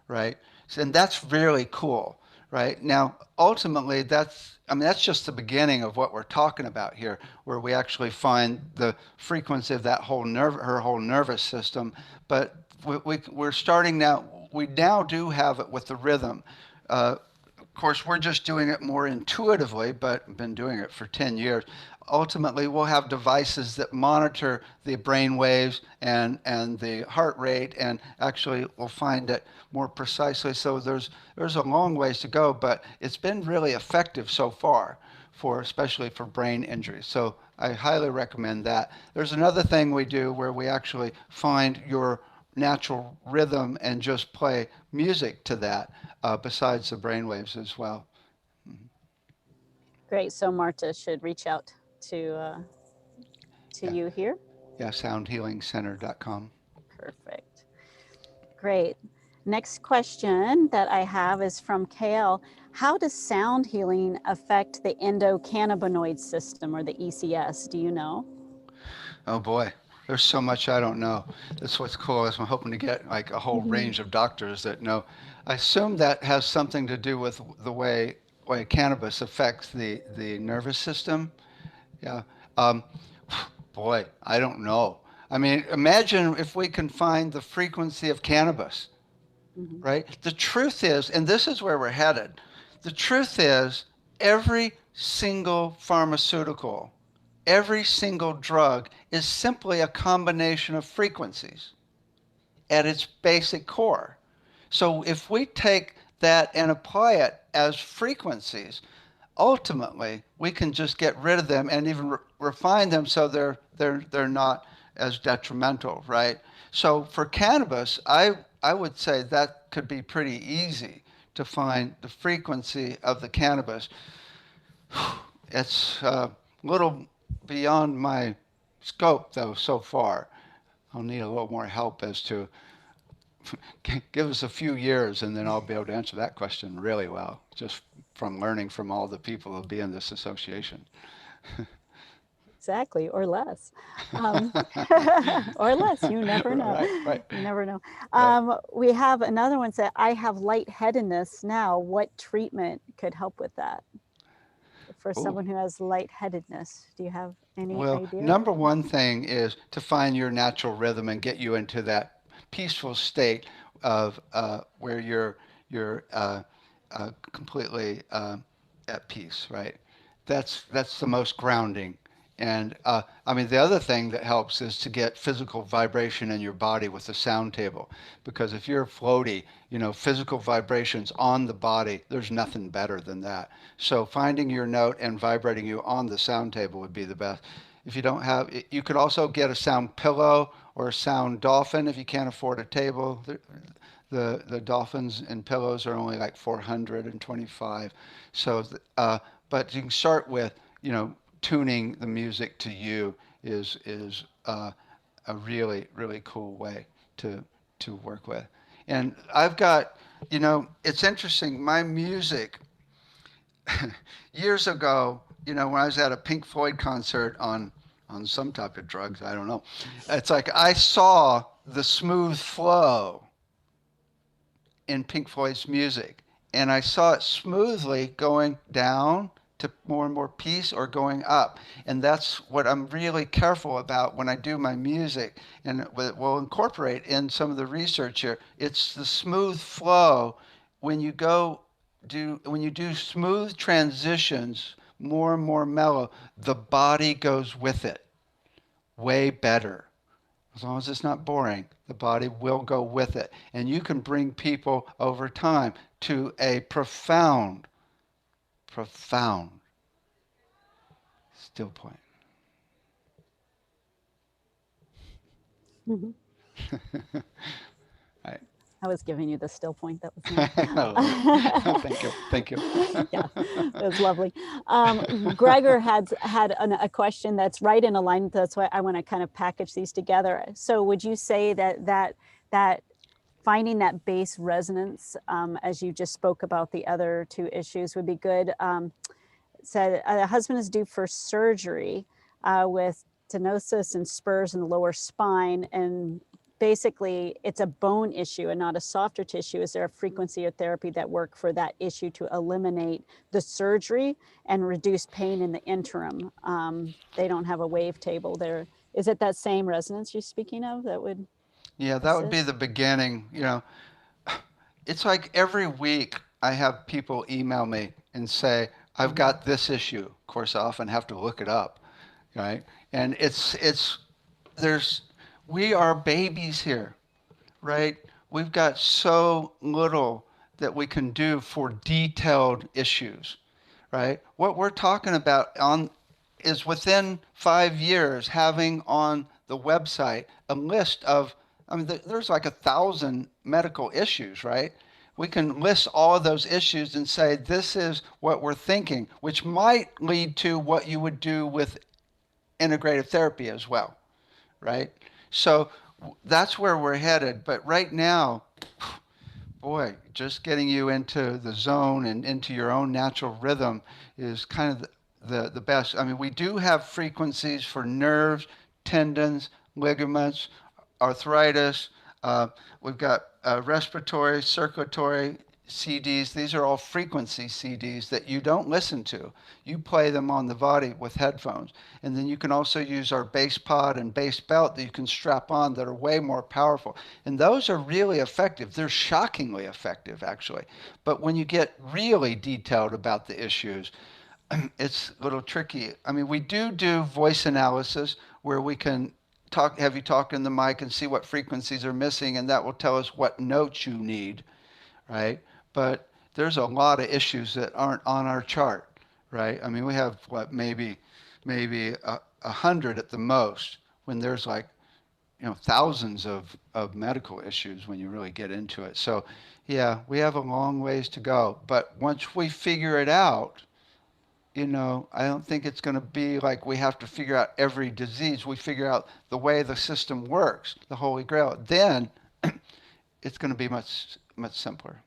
S1: right? And that's really cool, right? Now, ultimately, that's just the beginning of what we're talking about here, where we actually find the frequency of that her whole nervous system. But we're starting now. We now do have it with the rhythm. Of course, we're just doing it more intuitively, but been doing it for 10 years. Ultimately, we'll have devices that monitor the brain waves and the heart rate, and actually we'll find it more precisely. So there's a long ways to go, but it's been really effective so far, especially for brain injuries. So I highly recommend that. There's another thing we do where we actually find your natural rhythm and just play music to that, besides the brain waves as well.
S5: Great. So Marta should reach out to you here.
S1: Yeah, soundhealingcenter.com.
S5: Perfect. Great. Next question that I have is from KL. How does sound healing affect the endocannabinoid system, or the ECS? Do you know?
S1: Oh boy, there's so much I don't know. That's what's cool. Is I'm hoping to get like a whole range of doctors that know. I assume that has something to do with the way cannabis affects the nervous system. Yeah. Um, boy, I don't know. I mean, imagine if we can find the frequency of cannabis,
S5: Mhm.
S1: right? The truth is, and this is where we're headed, the truth is every single pharmaceutical, every single drug is simply a combination of frequencies at its basic core. So if we take that and apply it as frequencies, ultimately we can just get rid of them and even refine them so they're not as detrimental, right? So for cannabis, I would say that could be pretty easy to find the frequency of the cannabis. It's a little beyond my scope though so far. I'll need a little more help as to give us a few years and then I'll be able to answer that question really well, just from learning from all the people who'll be in this association.
S5: Exactly, or less. Or less, you never know.
S1: Right.
S5: You never know.
S1: Right.
S5: We have another one say, I have lightheadedness now. What treatment could help with that? For
S1: Ooh.
S5: someone who has lightheadedness, do you have any
S1: Well,
S5: idea?
S1: number one thing is to find your natural rhythm and get you into that peaceful state of where you're completely at peace, right? That's the most grounding. And I mean, the other thing that helps is to get physical vibration in your body with the sound table. Because if you're floaty, physical vibrations on the body, there's nothing better than that. So finding your note and vibrating you on the sound table would be the best. If you don't have, you could also get a sound pillow or a sound dolphin if you can't afford a table. The dolphins and pillows are only like 425. So, but you can start with, tuning the music to you is a really cool way to work with. And I've got, it's interesting. My music years ago, when I was at a Pink Floyd concert on some type of drugs, I don't know. It's like I saw the smooth flow in Pink Floyd's music, and I saw it smoothly going down to more and more peace or going up. And that's what I'm really careful about when I do my music, and we'll incorporate in some of the research here. It's the smooth flow when you do smooth transitions, more and more mellow, the body goes with it way better. As long as it's not boring, the body will go with it. And you can bring people over time to a profound still point.
S5: Mhm.
S1: Right.
S5: I was giving you the still point. That was
S1: Thank you. Thank you.
S5: Yeah, it was lovely. Gregor had a question that's right in alignment. That's why I want to kind of package these together. So, would you say that finding that base resonance, as you just spoke about the other two issues, would be good? Said a husband is due for surgery with stenosis and spurs in the lower spine, and basically it's a bone issue and not a softer tissue. Is there a frequency of therapy that work for that issue to eliminate the surgery and reduce pain in the interim? They don't have a wave table there. Is it that same resonance you're speaking of that would
S1: Yeah, that would be
S5: assist?
S1: the beginning. It's like every week I have people email me and say, I've got this issue. Of course, I often have to look it up, right? And there's, we are babies here, right? We've got so little that we can do for detailed issues, right? What we're talking about is within 5 years having on the website a list of, I mean, there's like 1,000 medical issues, right? We can list all of those issues and say, this is what we're thinking, which might lead to what you would do with integrative therapy as well, right? So that's where we're headed. But right now, boy, just getting you into the zone and into your own natural rhythm is kind of the best. I mean, we do have frequencies for nerves tendons, ligaments, arthritis. We've got respiratory, circulatory CDs. These are all frequency CDs that you don't listen to. You play them on the body with headphones. And then you can also use our bass pod and bass belt that you can strap on that are way more powerful. And those are really effective. They're shockingly effective, actually. But when you get really detailed about the issues, it's a little tricky. I mean, we do voice analysis where we can have you talk in the mic and see what frequencies are missing, and that will tell us what notes you need, right? But there's a lot of issues that aren't on our chart, right? I mean, we have what, maybe 100 at the most, when there's like, thousands of medical issues when you really get into it. So yeah, we have a long ways to go. But once we figure it out, I don't think it's going to be like we have to figure out every disease. We figure out the way the system works, the Holy Grail. Then it's going to be much, much simpler.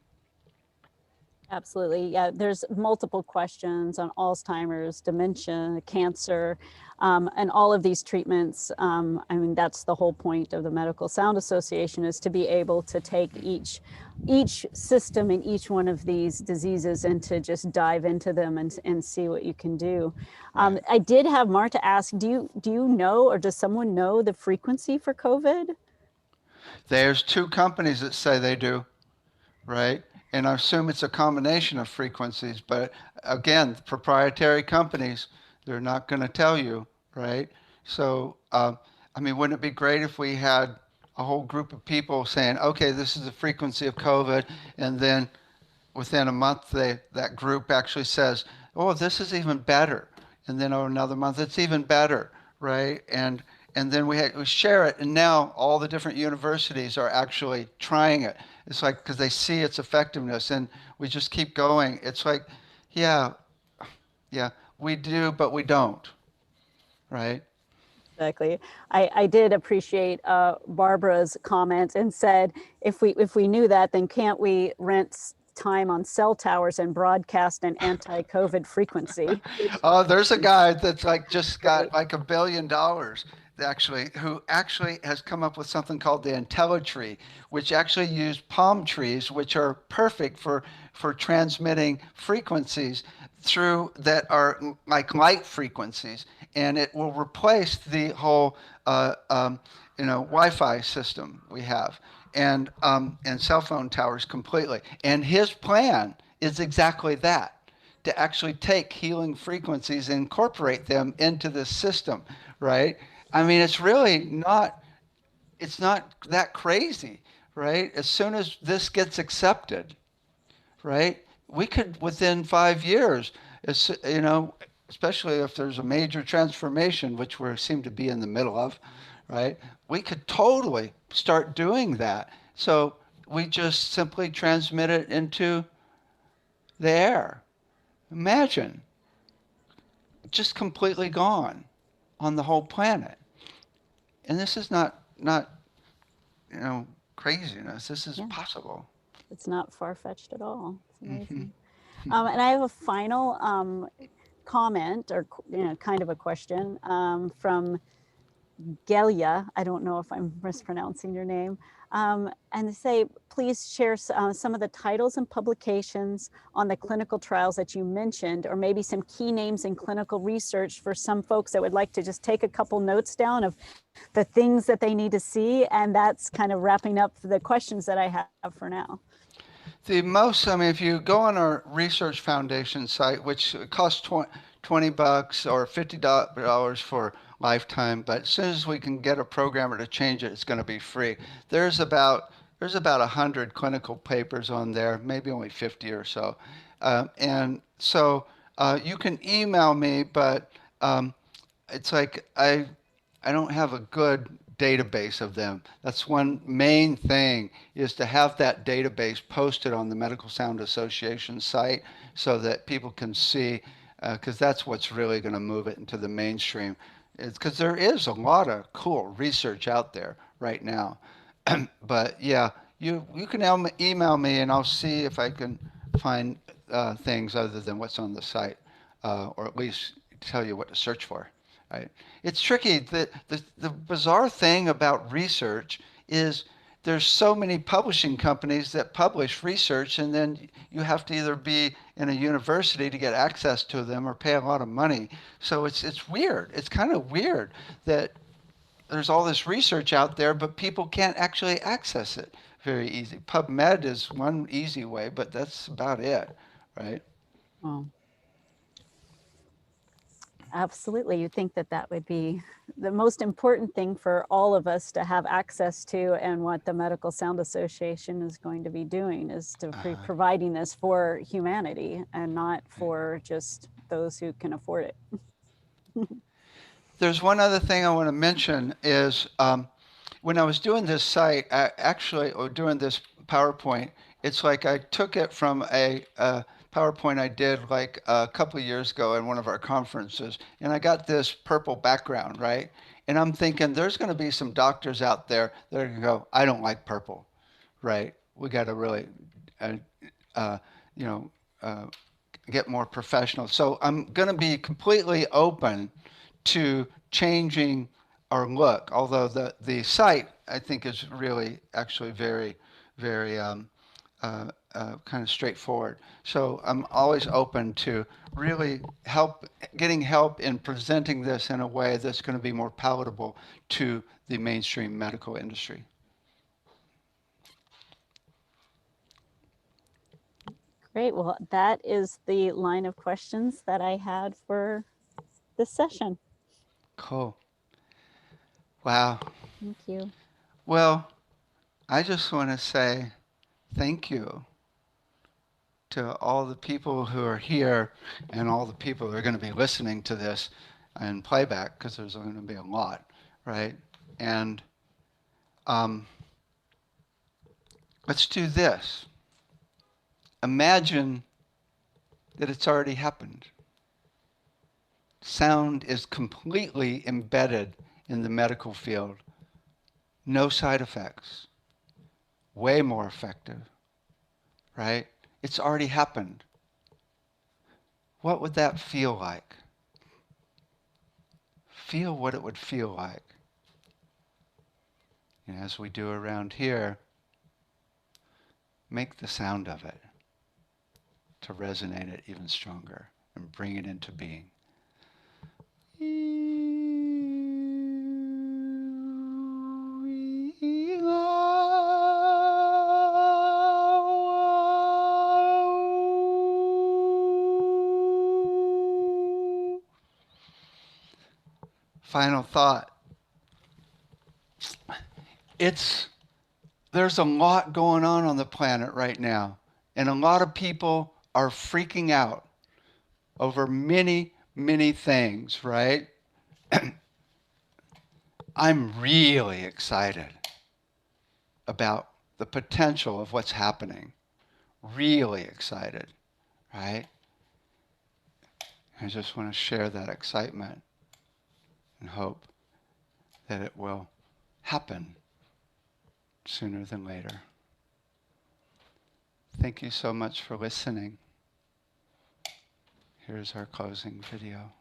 S5: Absolutely. Yeah, there's multiple questions on Alzheimer's, dementia, cancer, and all of these treatments. I mean, that's the whole point of the Medical Sound Association, is to be able to take each system in each one of these diseases and to just dive into them and see what you can do. I did have Marta ask, do you know, or does someone know the frequency for COVID?
S1: There's 2 companies that say they do, right? And I assume it's a combination of frequencies, but again, proprietary companies, they're not going to tell you, right? So, I mean, wouldn't it be great if we had a whole group of people saying, okay, this is the frequency of COVID, and then within a month, that group actually says, oh, this is even better. And then another month, it's even better, right? And then we share it, and now all the different universities are actually trying it. It's like, because they see its effectiveness, and we just keep going. It's like, yeah, we do, but we don't, right?
S5: Exactly. I did appreciate Barbara's comment and said, if we knew that, then can't we rent time on cell towers and broadcast an anti-COVID frequency?
S1: Oh, there's a guy that's just got like $1 billion who actually has come up with something called the IntelliTree, which actually use palm trees, which are perfect for transmitting frequencies through that are like light frequencies, and it will replace the whole Wi-Fi system we have and cell phone towers completely. And his plan is exactly that, to actually take healing frequencies and incorporate them into the system, right? I mean, it's not that crazy, right? As soon as this gets accepted, right, we could, within 5 years, especially if there's a major transformation, which we seem to be in the middle of, right, we could totally start doing that. So we just simply transmit it into the air. Imagine, just completely gone on the whole planet. And this is not craziness. This is possible.
S5: It's not far-fetched at all. It's amazing. And I have a final comment, or kind of a question from Gelia. I don't know if I'm mispronouncing your name. And they say, please share some of the titles and publications on the clinical trials that you mentioned, or maybe some key names in clinical research for some folks that would like to just take a couple notes down of the things that they need to see. And that's kind of wrapping up the questions that I have for now.
S1: If you go on our Research Foundation site, which costs $20 or $50 for lifetime, but as soon as we can get a programmer to change it, it's going to be free. There's about 100 clinical papers on there, maybe only 50 or so. And so you can email me, but it's like I don't have a good database of them. That's one main thing, is to have that database posted on the Medical Sound Association site so that people can see, because that's what's really going to move it into the mainstream. It's because there is a lot of cool research out there right now. But yeah, you can email me, and I'll see if I can find things other than what's on the site, or at least tell you what to search for. right? It's tricky. The bizarre thing about research is there's so many publishing companies that publish research, and then you have to either be in a university to get access to them or pay a lot of money. So it's weird. It's kind of weird that there's all this research out there, but people can't actually access it very easy. PubMed is one easy way, but that's about it, right?
S5: Oh, absolutely. You think that that would be the most important thing for all of us to have access to, and what the Medical Sound Association is going to be doing is to be providing this for humanity and not for just those who can afford it.
S1: There's one other thing I want to mention is when I was doing this site, or doing this PowerPoint, it's like I took it from a PowerPoint I did like a couple of years ago in one of our conferences, and I got this purple background, right? And I'm thinking there's going to be some doctors out there that are going to go, I don't like purple, right? We got to really, you know, get more professional. So I'm going to be completely open to changing our look, although the site I think is really actually very, very kind of straightforward. So I'm always open to really getting help in presenting this in a way that's going to be more palatable to the mainstream medical industry.
S5: Great. Well, that is the line of questions that I had for this session.
S1: Cool. Wow.
S5: Thank you.
S1: Well, I just want to say thank you to all the people who are here and all the people who are going to be listening to this in playback, because there's going to be a lot, right? And let's do this. Imagine that it's already happened. Sound is completely embedded in the medical field. No side effects. Way more effective, right? It's already happened. What would that feel like? Feel what it would feel like. And as we do around here, make the sound of it to resonate it even stronger and bring it into being. Final thought. There's a lot going on the planet right now, and a lot of people are freaking out over many, many things, right? I'm really excited about the potential of what's happening. Really excited, right? I just want to share that excitement and hope that it will happen sooner than later. Thank you so much for listening. Here's our closing video.